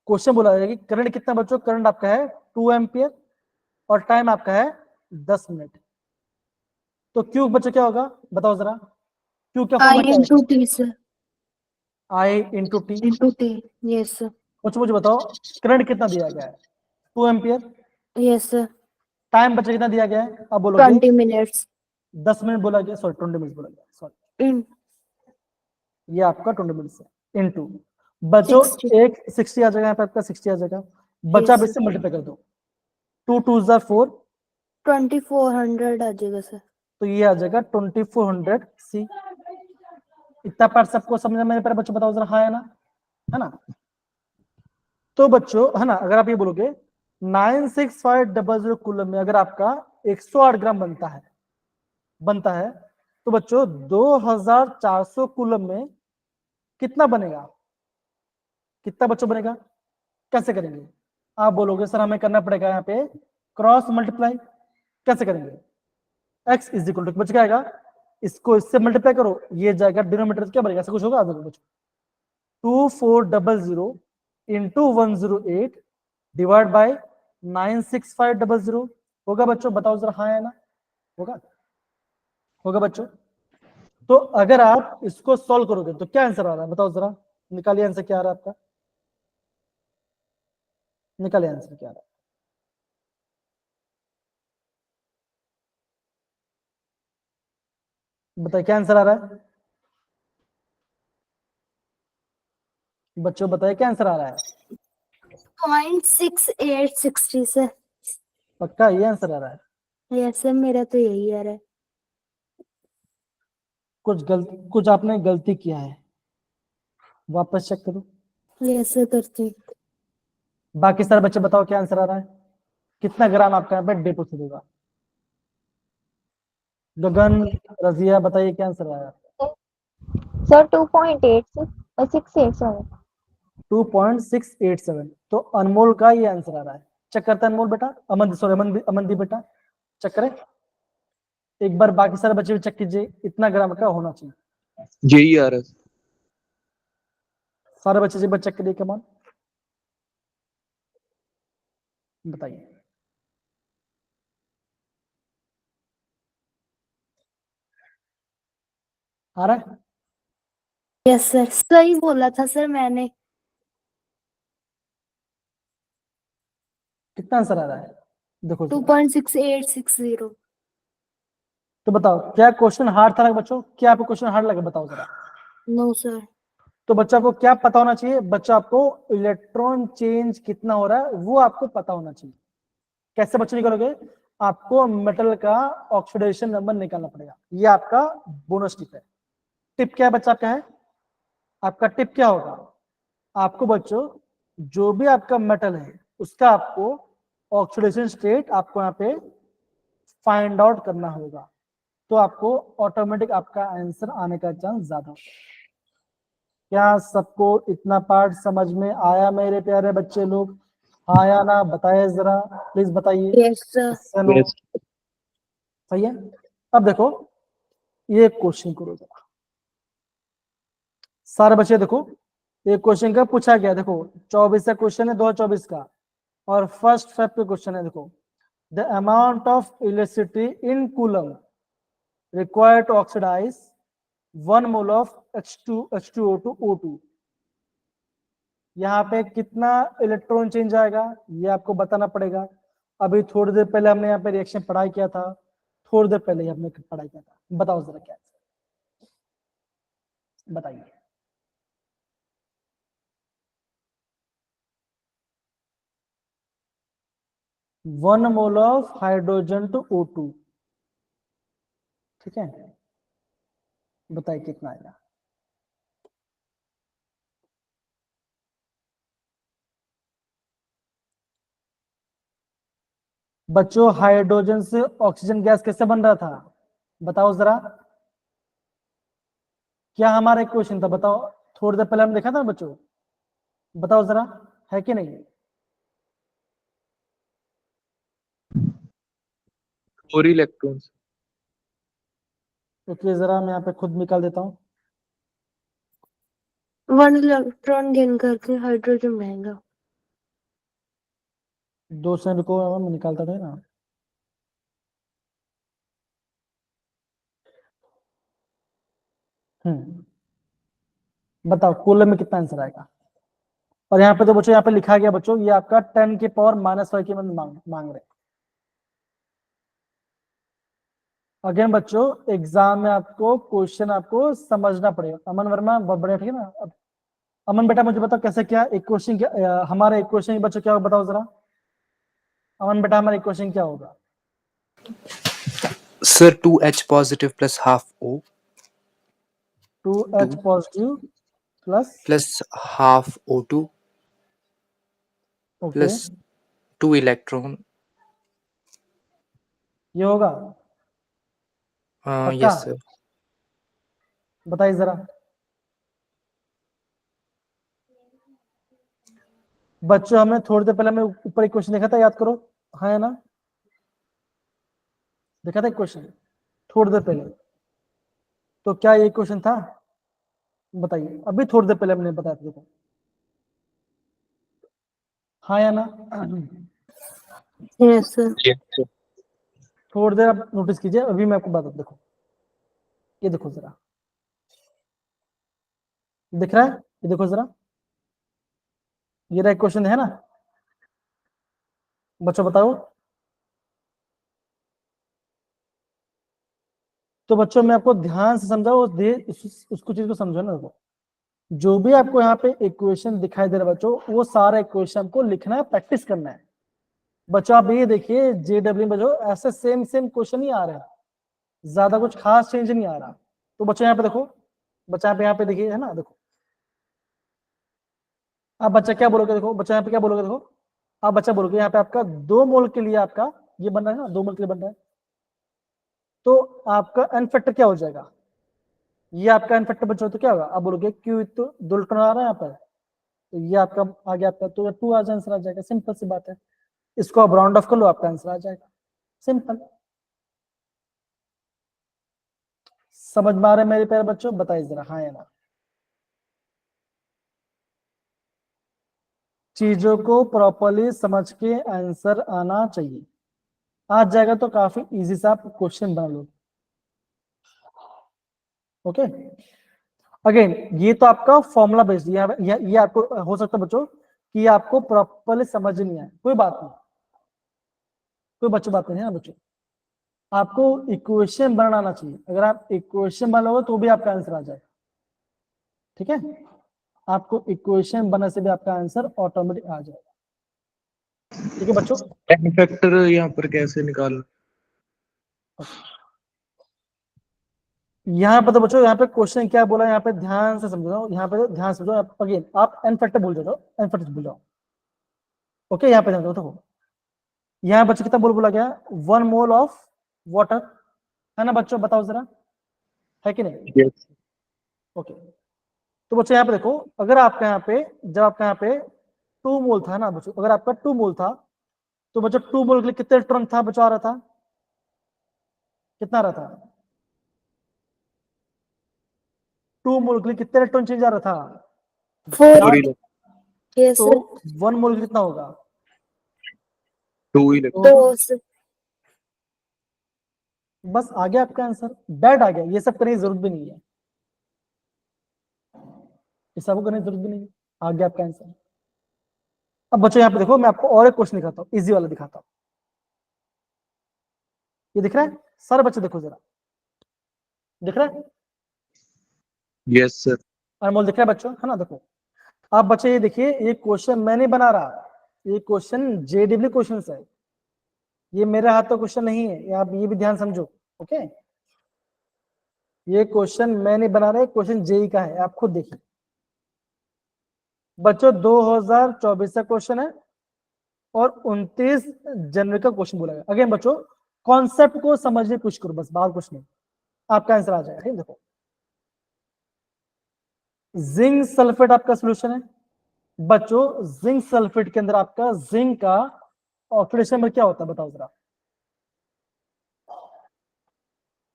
क्वेश्चन बोला गया कि करंट कितना बच्चों? करंट आपका है 2 एम्पियर और टाइम आपका है 10 मिनट। तो क्यू बच्चों क्या होगा? बताओ जरा, क्यू क्या I formula? into T, sir. I into T. Into T. Yes, sir. बच्चों मुझे बताओ करंट कितना दिया गया है? 2 एम्पियर। Yes, sir. टाइम बच्चा कितना दिया गया है? आप बोलोगे 20 minutes. 10 मिनट बोला गया, सॉरी 20 मिनट बोला गया, सॉरी In ये आपका 20 मिनट है इनटू बच्चों 60. एक 60 आ जाएगा यहाँ पे आपका 60 आ जाएगा। बच्चा Yes, अब इससे मल्टीप्लाई कर दो, 2 2 जार 4 2400 आ जाएगा सर। तो ये आ जाएगा 2400 सी। इतना पार्ट सबको समझ में पर बच्चों बताओ जरा, हाँ है ना? है ना? तो बच्चों है ना, अगर आप ये बोलोगे 96500 कूलम में अगर आपका 108 ग्राम बनता है तो बच्चों 2400 कूलम में कितना बनेगा? कितना बच्चों बनेगा? कैसे करेंगे? आप बोलोगे सर हमें करना पड़ेगा यहाँ पे क्रॉस मल्टीप्लाई। कैसे करेंगे? x इज इक्वल टू बच क्या आएगा? इसको इससे मल्टीप्लाई करो, ये जाएगा डिनोमिनेटर क्या बनेगा? ऐसा कुछ होगा? बच्चों 2400 इंटू 108 डिवाइड बाय 96500 होगा बच्चों। बताओ जरा, हाँ है ना? होगा? होगा बच्चों? तो अगर आप इसको सॉल्व करोगे तो क्या आंसर आ रहा है, बताओ जरा, निकालिए आंसर क्या आ रहा है आपका, निकालिए आंसर क्या आ रहा है। बताइए क्या आंसर आ रहा है, बच्चों बताइए क्या आंसर आ रहा है। 0.6860 सर। पक्का ये आंसर आ रहा है, यस सर, मेरा तो यही आ रहा है। कुछ आपने गलती किया है, वापस चेक करो। यस सर, करती हूँ। बाकी सारे बच्चे बताओ क्या आंसर आ रहा है, कितना ग्राम आपका यहाँ पे डिपॉजिट होगा। गगन, रजिया बताइए क्या आंसर आया। सर 2.86 2.687, तो अनमोल का ये आंसर आ रहा है। चेक करते हैं अनमोल बेटा, अमनदीप बेटा चेक करें एक बार, बाकी सारे बच्चे भी चेक कीजिए इतना ग्राम का होना चाहिए। यही आ रहा है। सारे बच्चे एक बार चेक करिए, कमान बताइए। आ रहा है, यस सर, सही बोला था सर मैंने। कितना आंसर आ रहा है देखो जरा। 2.6860। तो बताओ क्या क्वेश्चन हार्ड था बच्चों, क्या आपको क्वेश्चन हार्ड लगा, बताओ जरा। No sir. तो बच्चा आपको क्या पता होना चाहिए, बच्चा आपको इलेक्ट्रॉन चेंज कितना हो रहा है वो आपको पता होना चाहिए। कैसे बच्चे निकालोगे, आपको मेटल का ऑक्सीडेशन नंबर निकालना पड़ेगा, ये आपका बोनस टिप है। टिप क्या है बच्चा आपका है, आपका टिप क्या होगा, आपको बच्चों जो भी आपका मेटल है उसका आपको ऑक्सीडेशन स्टेट आपको यहाँ पे फाइंड आउट करना होगा, तो आपको ऑटोमेटिक आपका आंसर आने का चांस ज्यादा होगा। क्या सबको इतना पार्ट समझ में आया मेरे प्यारे बच्चे लोग, हाँ या ना बताइए जरा, प्लीज बताइए। Yes sir. इससे नो, सही है। अब देखो ये क्वेश्चन करो जरा, सारे बच्चे देखो, एक क्वेश्चन का पूछा गया, देखो 24 का क्वेश्चन है 2024 का, और फर्स्ट फेब पे क्वेश्चन है। देखो the amount of electricity in coulomb required to oxidise 1 mole of H2O to O2, यहाँ पे कितना इलेक्ट्रॉन चेंज आएगा ये आपको बताना पड़ेगा। अभी थोड़ी देर पहले हमने यहाँ पे रिएक्शन पढ़ाई किया था, थोड़ी देर पहले ही हमने पढ़ाई किया था, बताओ जरा क्या बताइए। One mole of hydrogen to O2, ठीक है, बताइए कितना आएगा। बच्चों हाइड्रोजन से ऑक्सीजन गैस कैसे बन रहा था, बताओ जरा, क्या हमारा एक क्वेश्चन था, बताओ, थोड़ी देर पहले हम देखा था बच्चों, बताओ जरा, है कि नहीं। 4 इलेक्ट्रॉन्स। तो जरा मैं यहाँ पे खुद निकाल देता हूँ। 1 इलेक्ट्रॉन गेन करके हाइड्रोजन रहेगा। 2 सेकंड को मैं निकालता था ना। बताओ कूलम में कितना आंसर आएगा। और यहाँ पे तो बच्चों यहाँ पे लिखा गया बच्चों, ये आपका 10 की पावर -5 की मांग रहे। अगेन बच्चों एग्जाम में आपको क्वेश्चन आपको समझना पड़ेगा। अमन वर्मा बहुत बढ़िया, ठीक है ना। अब अमन बेटा मुझे बताओ कैसे, क्या एक क्वेश्चन, क्या हमारा एक क्वेश्चन बच्चों क्या होगा, बताओ जरा। अमन बेटा हमारा एक क्वेश्चन क्या होगा। Sir, 2H positive plus half O 2H positive plus plus half O2 okay, plus 2 electron. ये होगा पक्का, Yes, sir. बताइए जरा। बच्चों हमने थोड़ी देर पहले, हमने ऊपर एक क्वेश्चन देखा था, याद करो, हाँ या ना, देखा था एक क्वेश्चन थोड़ी देर पहले, तो क्या ये क्वेश्चन था, बताइए। अभी थोड़ी देर पहले हमने बताया था, देखो, हाँ या ना। Yes sir. थोड़ी देर आप नोटिस कीजिए, अभी मैं आपको बता, देखो ये देखो जरा, दिख रहा है? ये देखो जरा, ये राइट क्वेश्चन है ना बच्चों, बताओ। तो बच्चों मैं आपको ध्यान से समझाओ, उसको चीज को समझो ना। देखो जो भी आपको यहाँ पे इक्वेशन दिखाई दे रहा है बच्चों, वो सारा इक्वेशन को लिखना है, प्रैक्टिस करना है। बच्चों आप ये देखिए JW में जो ऐसे सेम सेम क्वेश्चन ही आ रहे हैं, ज्यादा कुछ खास चेंज नहीं आ रहा। तो बच्चों यहाँ पे देखो, बच्चा यहाँ पे देखिए, है ना, देखो आप बच्चा क्या बोलोगे, देखो बच्चा यहाँ पे क्या बोलोगे, देखो आप बच्चा बोलोगे यहाँ पे आपका 2 मोल के लिए आपका ये बन रहा है ना, 2 मोल के लिए बन रहा है, तो आपका एन फैक्टर क्या हो जाएगा, ये आपका एन फैक्टर बच्चों तो क्या होगा, आप बोलोगे क्यू तो 2 इलेक्ट्रॉन आ रहा है यहाँ पर, तो ये आपका आ गया, आपका तो 2 आ जाए, आंसर आ जाएगा, सिंपल सी बात है। इसको आप राउंड ऑफ कर लो, आपका आंसर आ जाएगा, सिंपल। समझ में आ रहे मेरे प्यारे बच्चों, बताइए जरा हाँ या ना। चीजों को प्रॉपर्ली समझ के आंसर आना चाहिए, आ जाएगा तो काफी इजी सा आप क्वेश्चन बना लो। ओके, अगेन ये तो आपका फॉर्मूला बेस्ड, ये आपको हो सकता है बच्चों कि आपको प्रॉपर्ली समझ नहीं आए, कोई बात नहीं, कोई बच्चों बात नहीं है ना बच्चों, आपको इक्वेशन बनाना आना चाहिए। अगर आप इक्वेशन बनाओगे तो भी आपका आंसर आ जाएगा, ठीक है। आपको इक्वेशन बनाने से भी आपका आंसर ऑटोमेटिक आ जाएगा, ठीक है बच्चों। एन फैक्टर यहाँ पर कैसे निकालना? यहाँ पे तो बच्चों, यहाँ पे क्वेश्चन क्या बोला, यहाँ पे ध्यान से समझो, यहाँ पे ध्यान से समझो। अगेन आप एन फैक्टर भूल जाओ, एन फैक्टर भूल जाओ। ओके, यहाँ पे ध्यान दो, देखो यहाँ बच्चों कितना बोला गया, 1 मोल ऑफ वाटर, है ना बच्चों, बताओ जरा, है कि नहीं? Yes. ओके, तो बच्चों यहाँ पे देखो, अगर आपका यहाँ पे, जब आपका यहाँ पे 2 मोल था ना बच्चों, अगर आपका 2 मोल था, तो बच्चों 2 मोल के लिए कितने इलेक्ट्रॉन था बच्चों, आ रहा था, कितना आ रहा था? 2 मोल के लिए कितने इलेक्ट्रॉन चेंज आ रहा था? 4। Sorry, यस तो सर। 1 मोल के लिए कितना होगा? 2 इलेक्ट्रॉन। 2 सर। बस आ गया आपका आंसर, डेट आ गया, ये सब करने की जरूरत भी नहीं है, ये सब करने की जरूरत भी नहीं है, आ गया आपका आंसर। अब बच्चों यहाँ पे देखो, मैं आपको और एक क्वेश्चन दिखाता हूँ, इजी वाला दिखाता हूँ। ये दिख रहा है सारे बच्चे, देखो जरा, दिख रहा है? Yes, sir. अनमोल दिख रहा है बच्चों, है ना? देखो आप बच्चे ये देखिए, ये क्वेश्चन मैं नहीं बना रहा, ये क्वेश्चन JW क्वेश्चन है, ये मेरे हाथ का क्वेश्चन नहीं है, ये आप ये भी ध्यान समझो। ओके, ये क्वेश्चन मैं नहीं बना रहा, क्वेश्चन JEE का है, आप खुद देखिए बच्चों। 2024 का क्वेश्चन है और 29 जनवरी का क्वेश्चन बोला गया। अगेन बच्चों कॉन्सेप्ट को समझने की कोशिश करो, बस बात कुछ नहीं, आपका आंसर आ जाएगा। देखो जिंक सल्फेट आपका सोल्यूशन है बच्चों, जिंक सल्फेट के अंदर आपका जिंक का ऑक्सीडेशन नंबर क्या होता है, बताओ जरा।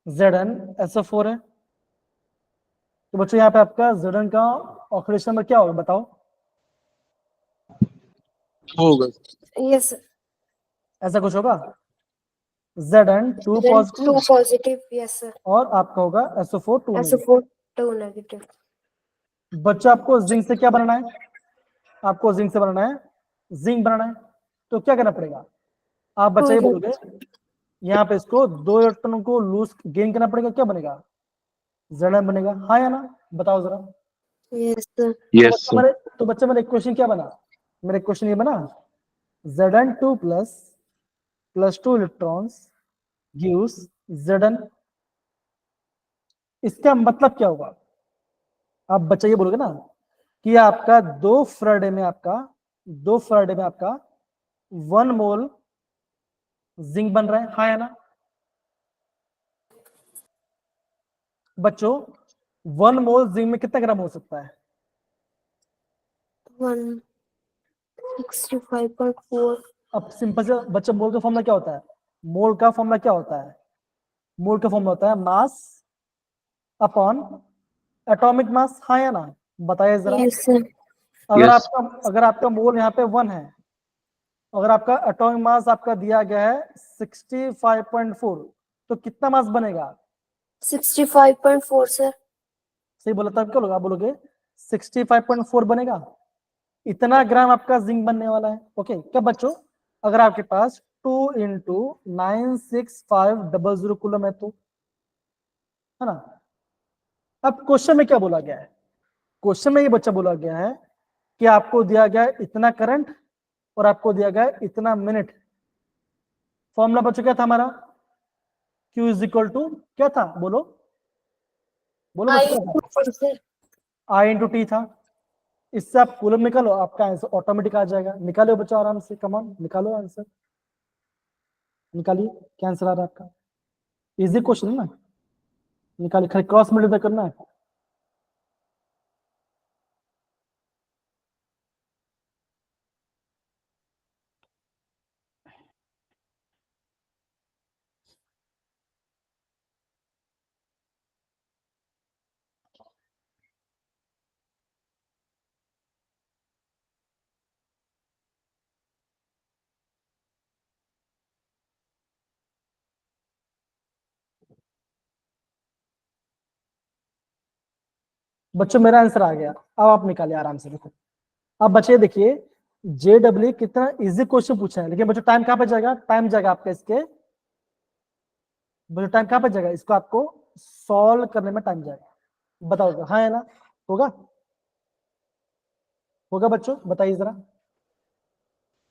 ZnSO4 है, तो बच्चों यहाँ पे आपका Zn का ऑक्सीडेशन नंबर क्या होगा, बताओ। होगा। Yes sir. ऐसा कुछ होगा, Zn2 positive 2 positive. Yes sir. और आपका होगा SO4 2 नेगेटिव। SO4 2 negative. बच्चों आपको जिंक से क्या बनाना है, आपको जिंक से बनाना है, जिंक बनाना है, तो क्या करना पड़ेगा, आप बच्चे ये बोलोगे यहाँ पे इसको 2 इलेक्ट्रॉनों को लूज गेन करना पड़ेगा, क्या बनेगा, Zn बनेगा, हाँ या ना, बताओ जरा। Yes sir. Yes, sir. तो बच्चे मेरा इक्वेशन क्या बना, मेरा इक्वेशन ये बना, Zn2 plus 2 electrons gives Zn। इसका मतलब क्या होगा, आप बच्चा ये बोलोगे ना कि आपका 2 फैराडे में आपका 1 मोल जिंक बन रहा है, हाँ या ना बच्चों। 1 मोल जिंक में कितना ग्राम हो सकता है, 165.4। अब सिंपल से बच्चा, मोल का फॉर्मूला क्या होता है, मोल का फॉर्मूला क्या होता है, मोल का फॉर्मूला होता है मास अपॉन एटॉमिक मास, हाँ या ना, बताइए जरा। Yes sir. Yes. अगर आपका मोल यहाँ पे 1 है, अगर आपका एटॉमिक मास आपका दिया गया है 65.4, तो कितना मास बनेगा, 65.4 सर। सही बोला था, क्या लोग आप बोलोगे 65.4 बनेगा। इतना ग्राम आपका जिंक बनने वाला है। ओके, क्या बच्चों, अगर आपके पास 2 इंटू 96500 कूलम है तो, है ना। अब क्वेश्चन में क्या बोला गया है? क्वेश्चन में ये बच्चा बोला गया है कि आपको दिया गया है इतना करंट और आपको दिया गया है इतना मिनट। फॉर्मूला बच्चों क्या था हमारा? Q इज इक्वल टू क्या था? बोलो बोलो बच्चों, क्या था? सर I इंटू टी था। इससे आप कूलम निकालो, आपका आंसर ऑटोमेटिक आ जाएगा। निकालो बच्चों आराम से, कमान निकालो आंसर, निकालिए क्या आंसर आ रहा है आपका। इजी क्वेश्चन है ना, निकालिए, खाली क्रॉस मल्टीप्लाई करना है। बच्चों मेरा आंसर आ गया, अब आप निकालिए आराम से। देखो अब बच्चे देखिए, JW कितना इजी क्वेश्चन पूछा है, लेकिन बच्चों टाइम कहां पे जाएगा? टाइम जाएगा आपका इसके, बच्चों टाइम कहां पे जाएगा? इसको आपको सॉल्व करने में टाइम जाएगा। बताओ, हाँ है ना? होगा होगा बच्चों, बताइए जरा।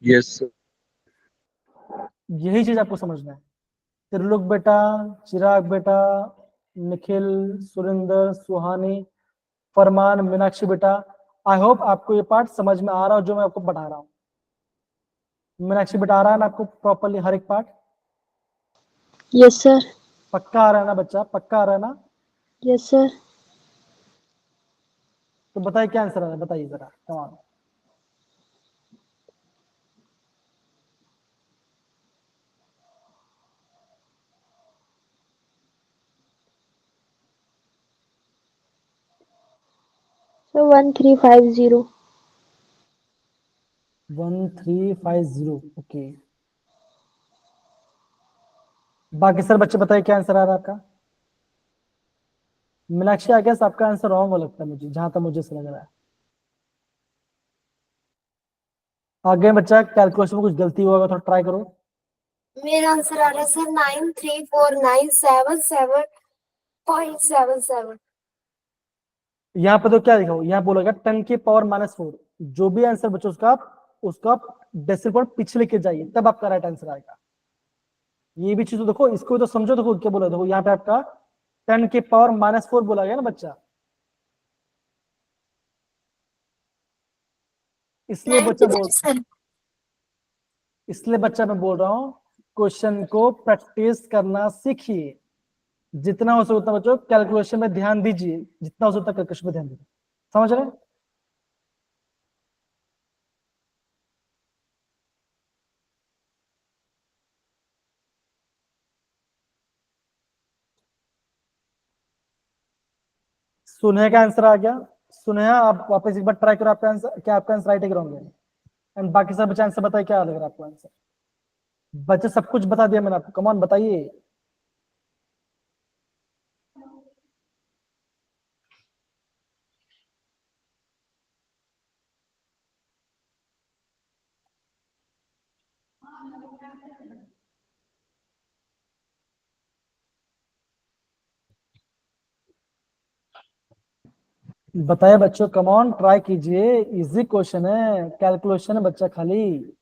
Yes, sir. यही चीज आपको समझना है। त्रिलोक बेटा, चिराग बेटा, निखिल, सुरेंद्र, सुहानी, फरमान, मीनाक्षी बेटा, आई होप आपको ये पार्ट समझ में आ रहा हो जो मैं आपको बता रहा हूँ। मीनाक्षी बेटा आ रहा है ना आपको प्रॉपरली हर एक पार्ट? Yes sir. पक्का आ रहा है ना बच्चा? पक्का आ रहा है ना? Yes sir. तो बताइए क्या आंसर आ रहा है, बताइए जरा, कमाल। सर 1350। 1350, ओके। बाकी सर बच्चे बताइए क्या आंसर आ रहा है आपका। मीनाक्षी, आई गेस आपका आंसर रॉन्ग हो लगता है मुझे, जहां तक मुझे समझ रहा है। आगे बच्चा कैलकुलेशन में कुछ गलती होगा, थोड़ा ट्राई करो। मेरा आंसर आ रहा है सर 93497.77। यहाँ पे तो क्या लिखा हो, यहाँ बोला गया 10 की पावर -4। जो भी आंसर बच्चों उसका डेसिमल पॉइंट पीछे लेके जाइए, तब आपका राइट आंसर आएगा। ये भी चीज तो देखो, इसको तो समझो। देखो क्या बोला, देखो यहाँ पे आपका 10 की पावर -4 बोला गया ना बच्चा, इसलिए बच्चा बोल इसलिए बच्चा मैं बोल रहा हूँ, क्वेश्चन को प्रैक्टिस करना सीखिए। जितना हो सके उतना बच्चों कैलकुलेशन में ध्यान दीजिए, जितना हो सकता कैलकुलेशन में ध्यान दीजिए। समझ रहे हैं? सुनेहा का आंसर आ गया। सुनेहा, आप वापस एक बार ट्राई करो, आपका आंसर क्या, आपका आंसर राइट है कि रॉन्ग है? एंड बाकी सब बच्चे आंसर बताइए, क्या लग रहा है आपको आंसर? बच्चे सब कुछ बता दिया मैंने आपको, कमान बताइए। बताइए बच्चों, कमान ट्राई कीजिए, इजी क्वेश्चन है, कैलकुलेशन है बच्चा खाली।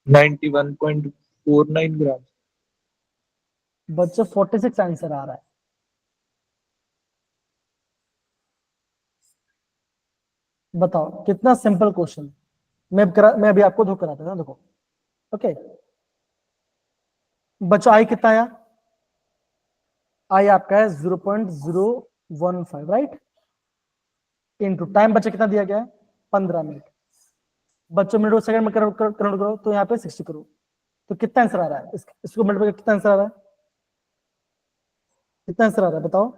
91.49 grams. बच्चों 46 आंसर आ रहा है। बताओ कितना सिंपल क्वेश्चन। मैं अभी आपको धो कराता था, देखो। ओके बच्चों, आई कितना आया? आई आपका है 0.015, राइट? इनटू टाइम बच्चा कितना दिया गया है? 15 मिनट। बच्चों मिनट और सेकंड में कन्वर्ट करो तो यहाँ पे 60 करो, तो कितना आंसर आ रहा है? इसको मल्टीप्लाई कितना आंसर आ रहा है? कितना आंसर आ रहा है बताओ?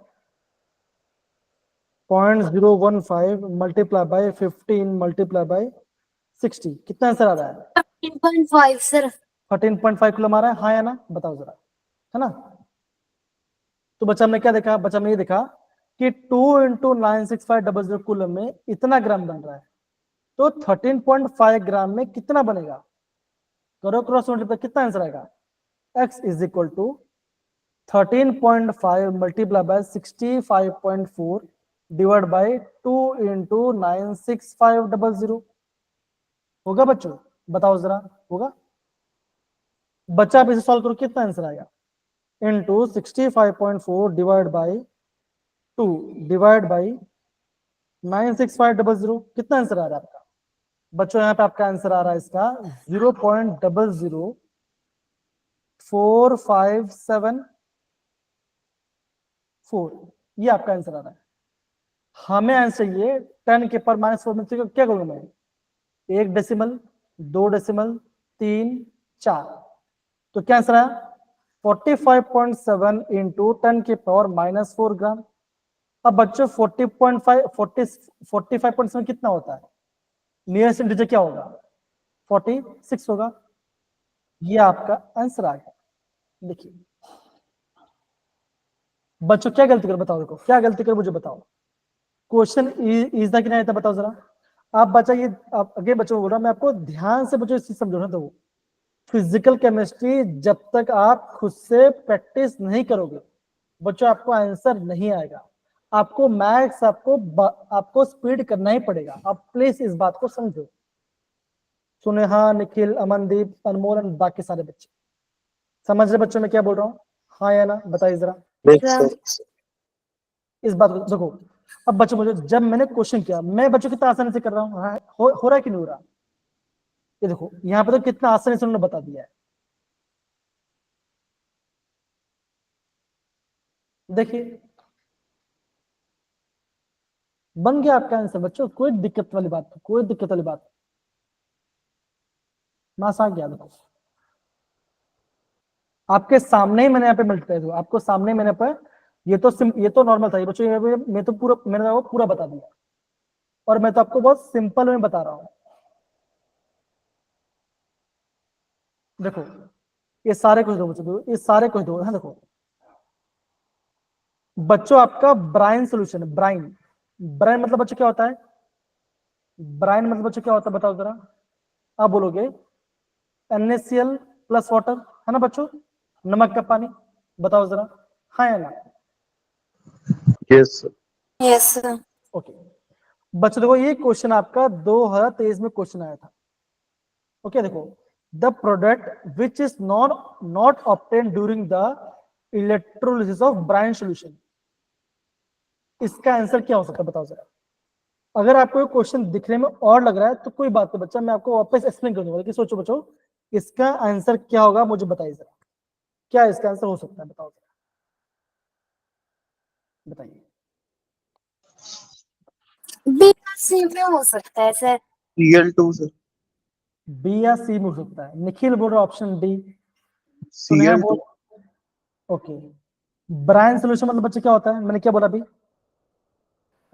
0.015 मल्टीप्लाई बाय 15 मल्टीप्लाई बाय 60, कितना आंसर आ रहा है? 13.5 सर। 13.5 किलो आ रहा है, हाँ या ना? बताओ जरा, है ना? तो बच्चा हमने क्या देखा, बच्चा हमने ये देखा कि 2 इंटू 96500 कूलम में इतना ग्राम बन रहा है, तो 13.5 ग्राम में कितना बनेगा, करो क्रॉस मल्टीप्लाई, कितना आंसर आएगा, x is equal to 13.5 multiply by 65.4 divide by 2 into 96500। होगा बच्चों, बताओ जरा, होगा बच्चा, आप इसे सॉल्व करो, कितना आंसर आएगा, into 65.4 divide by 2 divide by 96500, कितना आंसर आ रहा है आपका बच्चों, यहाँ पे आपका आंसर आ रहा है इसका 0.00457 ये आपका आंसर आ रहा है। हमें आंसर चाहिए 10 के पर -4 में, क्या करूंगा मैं, 1 डेसिमल, 2 डेसिमल, 3, 4, तो क्या आंसर आया 45.7 इंटू 10 के पावर -4 ग्राम। अब बच्चों 45.7 कितना होता है, नियरेस्ट इंटीजर क्या होगा, 46 होगा। ये आपका आंसर आ गया। देखिए बच्चों क्या गलती कर, बताओ, देखो क्या गलती कर, मुझे बताओ, क्वेश्चन इज था कि नहीं था, बताओ जरा। आप बच्चा ये आगे बच्चों को बोल रहा, मैं आपको ध्यान से बच्चों इस चीज समझो ना, तो फिजिकल केमिस्ट्री जब तक आप खुद से प्रैक्टिस नहीं करोगे बच्चों आपको आंसर नहीं आएगा। आपको मैथ्स आपको स्पीड करना ही पड़ेगा। आप प्लीज इस बात को समझो। सुनेहा, निखिल, अमनदीप, अनमोल एंड बाकी सारे बच्चे समझ रहे बच्चों मैं क्या बोल रहा हूँ, हाँ या ना, बताइए जरा इस बात को। देखो अब बच्चों मुझे, जब मैंने क्वेश्चन किया, मैं बच्चों कितना आसानी से कर रहा हूँ, हो रहा है कि नहीं हो रहा, ये देखो यहाँ पे तो कितना आसानी से उन्होंने बता दिया है। देखिए बन गया आपका आंसर बच्चों, कोई दिक्कत वाली बात, कोई दिक्कत वाली बात, मास आ गया। देखो आपके सामने ही मैंने यहाँ पे मल्टीप्लाई किया, आपको सामने मैंने पर, ये तो नॉर्मल था ये बच्चों, मैं तो पूरा, मैंने वो पूरा बता दिया, और मैं तो आपको बहुत सिंपल में बता रहा हूं। देखो ये सारे कुछ दो बच्चों, ये सारे कुछ दो है। देखो बच्चों आपका ब्राइन सोल्यूशन है, ब्राइन, ब्राइन मतलब बच्चों क्या होता है, ब्राइन मतलब बच्चों क्या होता है, बताओ जरा। आप बोलोगे NaCl प्लस वाटर, है ना बच्चों, नमक का पानी, बताओ जरा, हाँ या ना। Yes, sir. Yes sir. Okay बच्चों देखो ये क्वेश्चन आपका 2023 में क्वेश्चन आया था। ओके देखो, the product which is not obtain during the electrolysis of brine solution, इसका आंसर क्या हो सकता है, बताओ जरा। अगर आपको क्वेश्चन दिखने में और लग रहा है तो कोई बात नहीं बच्चा, मैं आपको वापस एक्सप्लेन कर दूंगा कि सोचो बच्चों इसका आंसर क्या होगा, मुझे बताइए जरा, क्या इसका आंसर हो सकता है, बताओ जरा, बताइए। बी सी में हो सकता है सर। Cl2, sir. बी या सी में हो सकता है, निखिल बोल रहा ऑप्शन डी, सुनेहा Cl2. बोल, ओके ब्राइन सोल्यूशन मतलब बच्चे क्या होता है, मैंने क्या बोला अभी,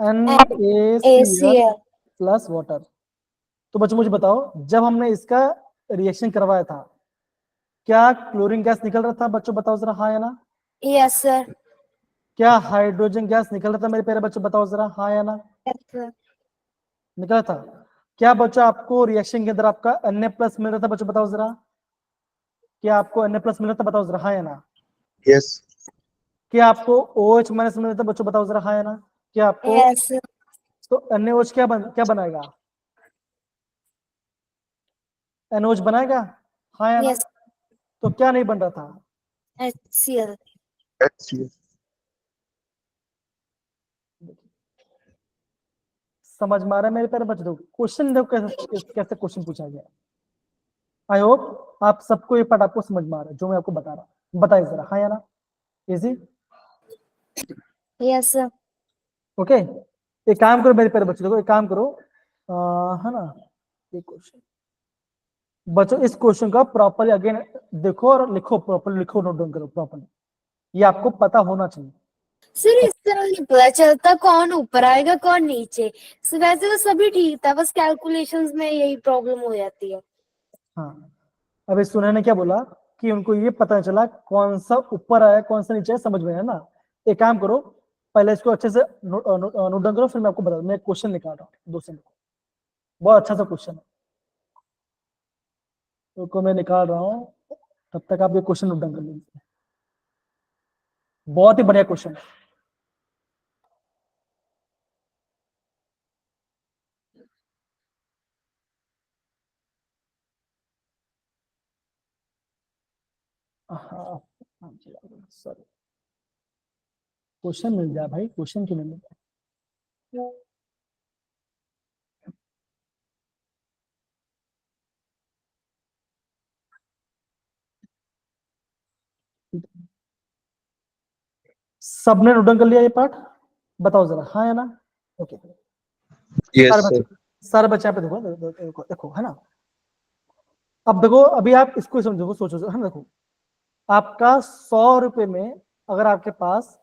NaCl प्लस वाटर। तो बच्चों मुझे बताओ जब हमने इसका रिएक्शन करवाया था क्या क्लोरीन गैस निकल रहा था बच्चों, बताओ जरा, हाँ या ना। Yes sir. क्या हाइड्रोजन गैस निकल रहा था मेरे प्यारे बच्चों, बताओ जरा, हाँ या ना। Yes sir. निकला था। क्या बच्चों आपको रिएक्शन के अंदर आपका Na+ मिल रहा था बच्चों, बताओ जरा, क्या आपको Na+ मिल रहा था, बताओ जरा, हाँ या ना। Yes. क्या आपको OH- मिल रहा था बच्चों, बताओ जरा, हाँ या ना। क्या आपको, यस सर। तो NaOH क्या बनाएगा, NaOH बनाएगा, हाँ या ना। यस तो क्या नहीं बन रहा था, HCl। HCl. समझ में आ रहा है मेरे प्यारे बच्चों, क्वेश्चन देखो कैसे क्वेश्चन पूछा गया। आई होप आप सबको ये पार्ट आपको समझ में आ रहा है जो मैं आपको बता रहा हूँ, बताइए जरा, हाँ या ना, इजी। Yes sir. ओके एक काम करो मेरे प्यारे बच्चों, देखो एक काम करो, है ना, ये क्वेश्चन बच्चों, इस क्वेश्चन का प्रॉपरली अगेन देखो और लिखो, प्रॉपरली लिखो, नोट डाउन करो प्रॉपरली, ये आपको पता होना चाहिए। सर इस तरह नहीं पता चलता कौन ऊपर आएगा कौन नीचे। सर वैसे तो सभी ठीक था, बस कैलकुलेशंस में यही प्रॉब्लम हो जाती है। हाँ अब इस सुनने ने क्या बोला कि उनको ये पता चला कौन सा ऊपर आया कौन सा नीचे है, समझ में है ना। एक काम करो, पहले इसको अच्छे से नोट डाउन करो, फिर मैं आपको बता दूं। मैं क्वेश्चन निकाल रहा हूँ 2 सेकंड, बहुत अच्छा सा क्वेश्चन है, तो मैं निकाल रहा हूँ, तब तक आप ये क्वेश्चन नोट डाउन कर लीजिए। बहुत ही बढ़िया क्वेश्चन है। सॉरी, क्वेश्चन मिल जाए भाई, क्वेश्चन क्यों नहीं मिल जाए? सबने नोट डाउन कर लिया ये पार्ट? बताओ जरा, हाँ या ना? Okay, Yes, sir. सारे बच्चे यहाँ पे देखो, देखो देखो, है ना? अब देखो, अभी आप इसको समझो, सोचो, है ना? देखो, आपका 100 रुपए में, अगर आपके पास,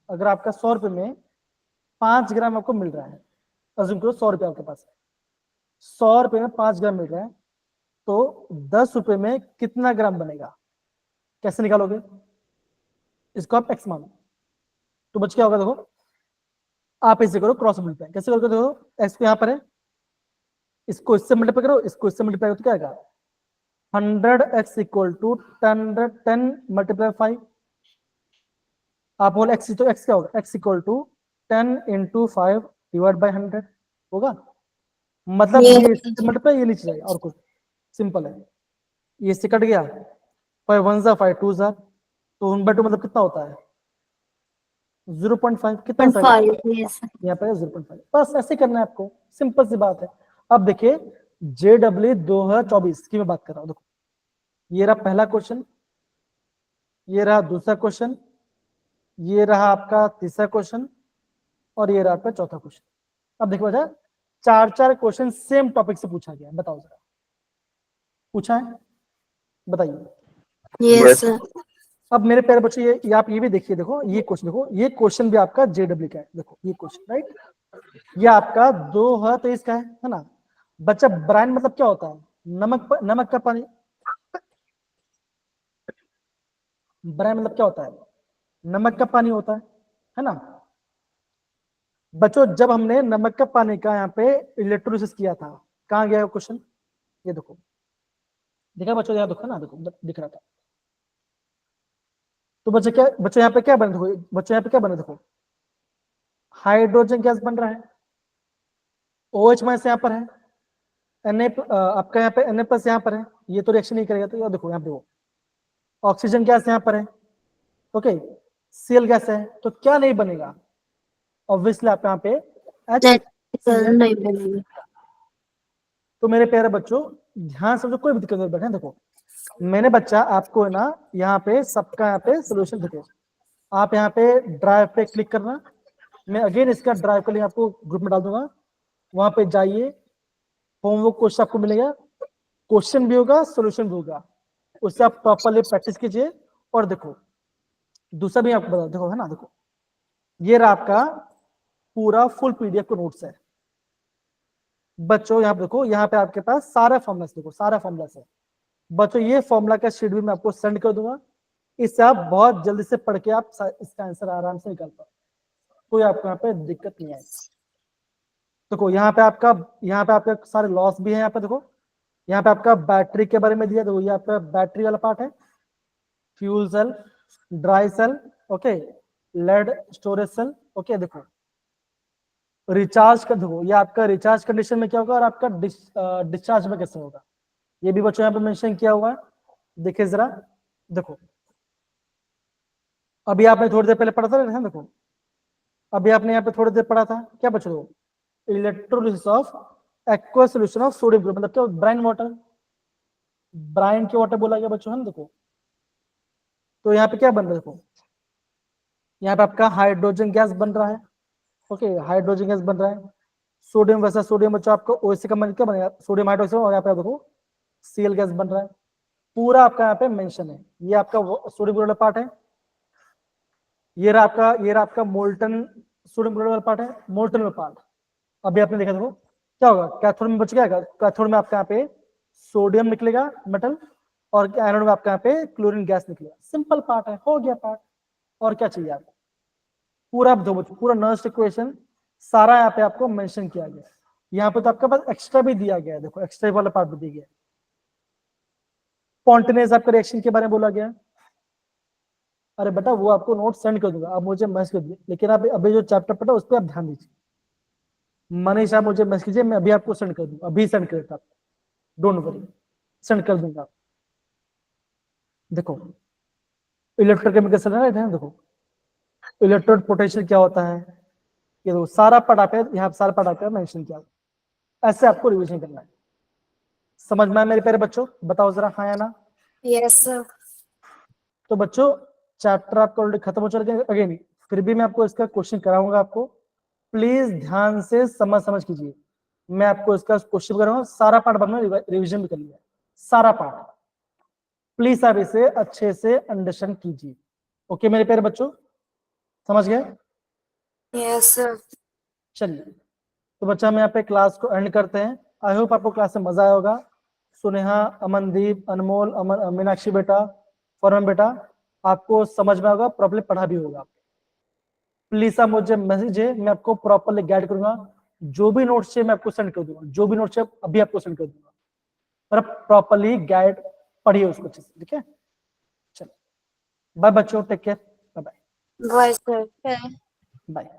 अगर आपका 100 रुपए में 5 ग्राम आपको मिल रहा है, अज्यूम करो 100 रुपए आपके पास है, 100 रुपए में 5 ग्राम मिल रहा है, तो 10 रुपए में कितना ग्राम बनेगा? कैसे निकालोगे? इसको आप एक्स मानो, तो बच क्या होगा? देखो, आप इसे करो क्रॉस मल्टीप्लाई, कैसे करोगे? देखो, एक्स को यहाँ पर है, इसको इससे मल्टीप्लाई करो, इसको इससे मल्टीप्लाई करो, तो क्या आएगा? 100x equal to 10 multiply 5। आप बोल एक्स, तो एक्स क्या होगा? X equal to 10 into 5 divide by 100 होगा। मतलब ये इससे मल्टीप्लाई, ये नीचे जाएगा, और कुछ सिंपल है, ये इससे कट गया, 5 1 जा 5 2 जा, तो 1/2 मतलब कितना होता है? 0.5। कितना होता है यहाँ पे? 0.5। बस ऐसे करना है आपको, सिंपल सी बात है। अब देखिए, JW 2024 की मैं बात कर रहा हूँ। देखो, ये रहा पहला क्वेश्चन, ये रहा दूसरा क्वेश्चन, ये रहा आपका तीसरा क्वेश्चन, और ये रहा आपका चौथा क्वेश्चन। अब देखो बेटा, 4 क्वेश्चन सेम टॉपिक से पूछा गया है, बताओ जरा, पूछा है? बताइए। यस अब मेरे प्यारे बच्चे, ये आप ये भी देखिए, देखो ये क्वेश्चन, देखो ये क्वेश्चन भी आपका JW का है। देखो ये क्वेश्चन, राइट, ये आपका 2023 का है ना? बच्चा, ब्राइन मतलब क्या होता है? नमक का पानी। ब्राइन मतलब क्या होता है? नमक का पानी होता है ना? बच्चों, जब हमने नमक का पानी का यहाँ पे इलेक्ट्रोलिसिस किया था, कहाँ गया क्वेश्चन? ये देखो, देखा बच्चों, यहाँ देखो ना, देखो दिख रहा था। तो बच्चे यहाँ पे क्या बने? देखो बच्चों, यहाँ पे क्या बने? देखो, हाइड्रोजन गैस बन रहा है, OH माइनस यहाँ पर है, आपका यहाँ पे Na+ यहाँ पर है, ये तो रिएक्शन नहीं करेगा। तो ये देखो, यहाँ पे वो ऑक्सीजन गैस यहाँ पर है, ओके, Cl गैस है, तो क्या नहीं बनेगा? ऑब्वियसली आप यहाँ पे HCl नहीं बनेगी। तो मेरे प्यारे बच्चों, ध्यान समझो, कोई भी दिक्कत नहीं बैठे। देखो, मैंने बच्चा आपको है ना, यहाँ पे सबका यहाँ पे सोल्यूशन, देखो आप यहाँ पे ड्राइव पे क्लिक करना, मैं अगेन इसका ड्राइव का लिंक आपको ग्रुप में डाल दूंगा, वहां पे जाइए, होमवर्क क्वेश्चन आपको मिलेगा, क्वेश्चन भी होगा, सोल्यूशन भी होगा, उससे आप प्रॉपरली प्रैक्टिस कीजिए। और देखो, दूसरा भी आपको बता, देखो है ना, देखो ये रहा आपका पूरा फुल PDF का नोट्स है बच्चों। यहाँ पे देखो, यहाँ पे आपके पास सारा फॉर्मूला, देखो सारा फॉर्मूला है बच्चों। ये फॉर्मूला का शीट भी मैं आपको सेंड कर दूंगा, इससे आप बहुत जल्दी से पढ़ के आप इसका आंसर आराम से निकाल पाओ, कोई आपको यहाँ पे दिक्कत नहीं आएगी। देखो यहाँ पे आपका सारे लॉस भी है। यहाँ पे देखो, यहाँ पे आपका बैटरी के बारे में दिया, देखो ये आपका बैटरी वाला पार्ट है, fuel cell, dry cell, okay, lead storage cell, okay. देखो रिचार्ज कर, देखो ये आपका रिचार्ज कंडीशन में क्या होगा, और आपका डिस्चार्ज में कैसे होगा, ये भी बच्चों यहाँ पे मेंशन किया हुआ है। देखिए जरा, देखो अभी आपने थोड़ी देर पहले पढ़ा था ना, देखो अभी आपने यहाँ पे थोड़ी देर पढ़ा था, क्या बच्चों? Electrolysis of aqua solution of sodium chloride, मतलब क्या? ब्राइन वाटर, ब्राइन के वाटर बोला गया बच्चों, है ना? देखो, तो यहाँ पे क्या बन रहा है? देखो यहाँ पे आपका हाइड्रोजन गैस बन रहा है, ओके, हाइड्रोजन गैस बन रहा है, सोडियम, वैसा सोडियम बच्चों आपको OH का क्या बनेगा? सोडियम हाइड्रोक्साइड, और यहाँ पे आप देखो Cl गैस बन रहा है, पूरा आपका यहाँ पे मेंशन है। ये आपका सोडियम क्लोराइड पार्ट है, ये रहा आपका मोल्टन सोडियम क्लोराइड वाला पार्ट है, मोल्टन वाला पार्ट। अभी आपने देखा, देखो क्या होगा, कैथोड में बच गया, कैथोड में आपका यहाँ पे सोडियम निकलेगा मेटल, और एनोड में आपका यहाँ पे क्लोरीन गैस निकलेगा। सिंपल पार्ट है, हो गया पार्ट, और क्या चाहिए आपको? पूरा दो बच्चों, पूरा नर्स्ट इक्वेशन सारा यहाँ पे आपको मेंशन किया गया है। यहाँ पे तो आपके पास एक्स्ट्रा भी दिया गया है, देखो एक्स्ट्रा वाला पार्ट भी दिया गया है। स्पॉन्टेनियस आपका रिएक्शन के बारे में बोला गया है। अरे बेटा वो आपको नोट सेंड कर दूंगा, आप मुझे मैसेज कर दीजिए, लेकिन आप अभी जो चैप्टर पढ़ा उस पर आप ध्यान दीजिए। मनीष आप मुझे मैसेज कीजिए, मैं अभी आपको सेंड कर दूंगा, अभी सेंड कर देता आपको, डोंट वरी, सेंड कर दूंगा। देखो इलेक्ट्रोकेमिकल सेल है, देखो इलेक्ट्रोड पोटेंशियल क्या होता है, ये देखो सारा पढ़ा पे यहाँ सारा पढ़ा पे मेंशन किया, ऐसे आपको रिवीजन करना है। समझ में आया मेरे प्यारे बच्चों? बताओ जरा हाँ या ना। Yes sir. तो बच्चों चैप्टर आपका ऑलरेडी खत्म हो चुका है, अगेन फिर भी मैं आपको इसका क्वेश्चन कराऊंगा, आपको प्लीज ध्यान से समझ कीजिए। मैं आपको इसका क्वेश्चन कराऊंगा, सारा पार्ट बाद में रिवीजन भी कर लिया, सारा पार्ट प्लीज आप इसे अच्छे से अंडरस्टैंड कीजिए। ओके मेरे प्यारे बच्चों, समझ गए? Yes sir. चलिए तो बच्चा हम यहाँ पे क्लास को एंड करते हैं। आई होप आपको क्लास में मजा आया होगा। सुनेहा, अमनदीप, अनमोल, मीनाक्षी बेटा, फॉरम बेटा, आपको समझ में होगा, प्रॉपर्ली पढ़ा भी होगा। प्लीज आप मुझे मैसेज है, मैं आपको प्रॉपर्ली गाइड करूंगा, जो भी नोट्स है मैं आपको सेंड कर दूंगा, जो भी नोट्स है अभी आपको सेंड कर दूंगा, पर प्रॉपर्ली गाइड पढ़िए उसको अच्छे से, ठीक है? चलो बाय बच्चों, take care, bye bye bye sir. Bye.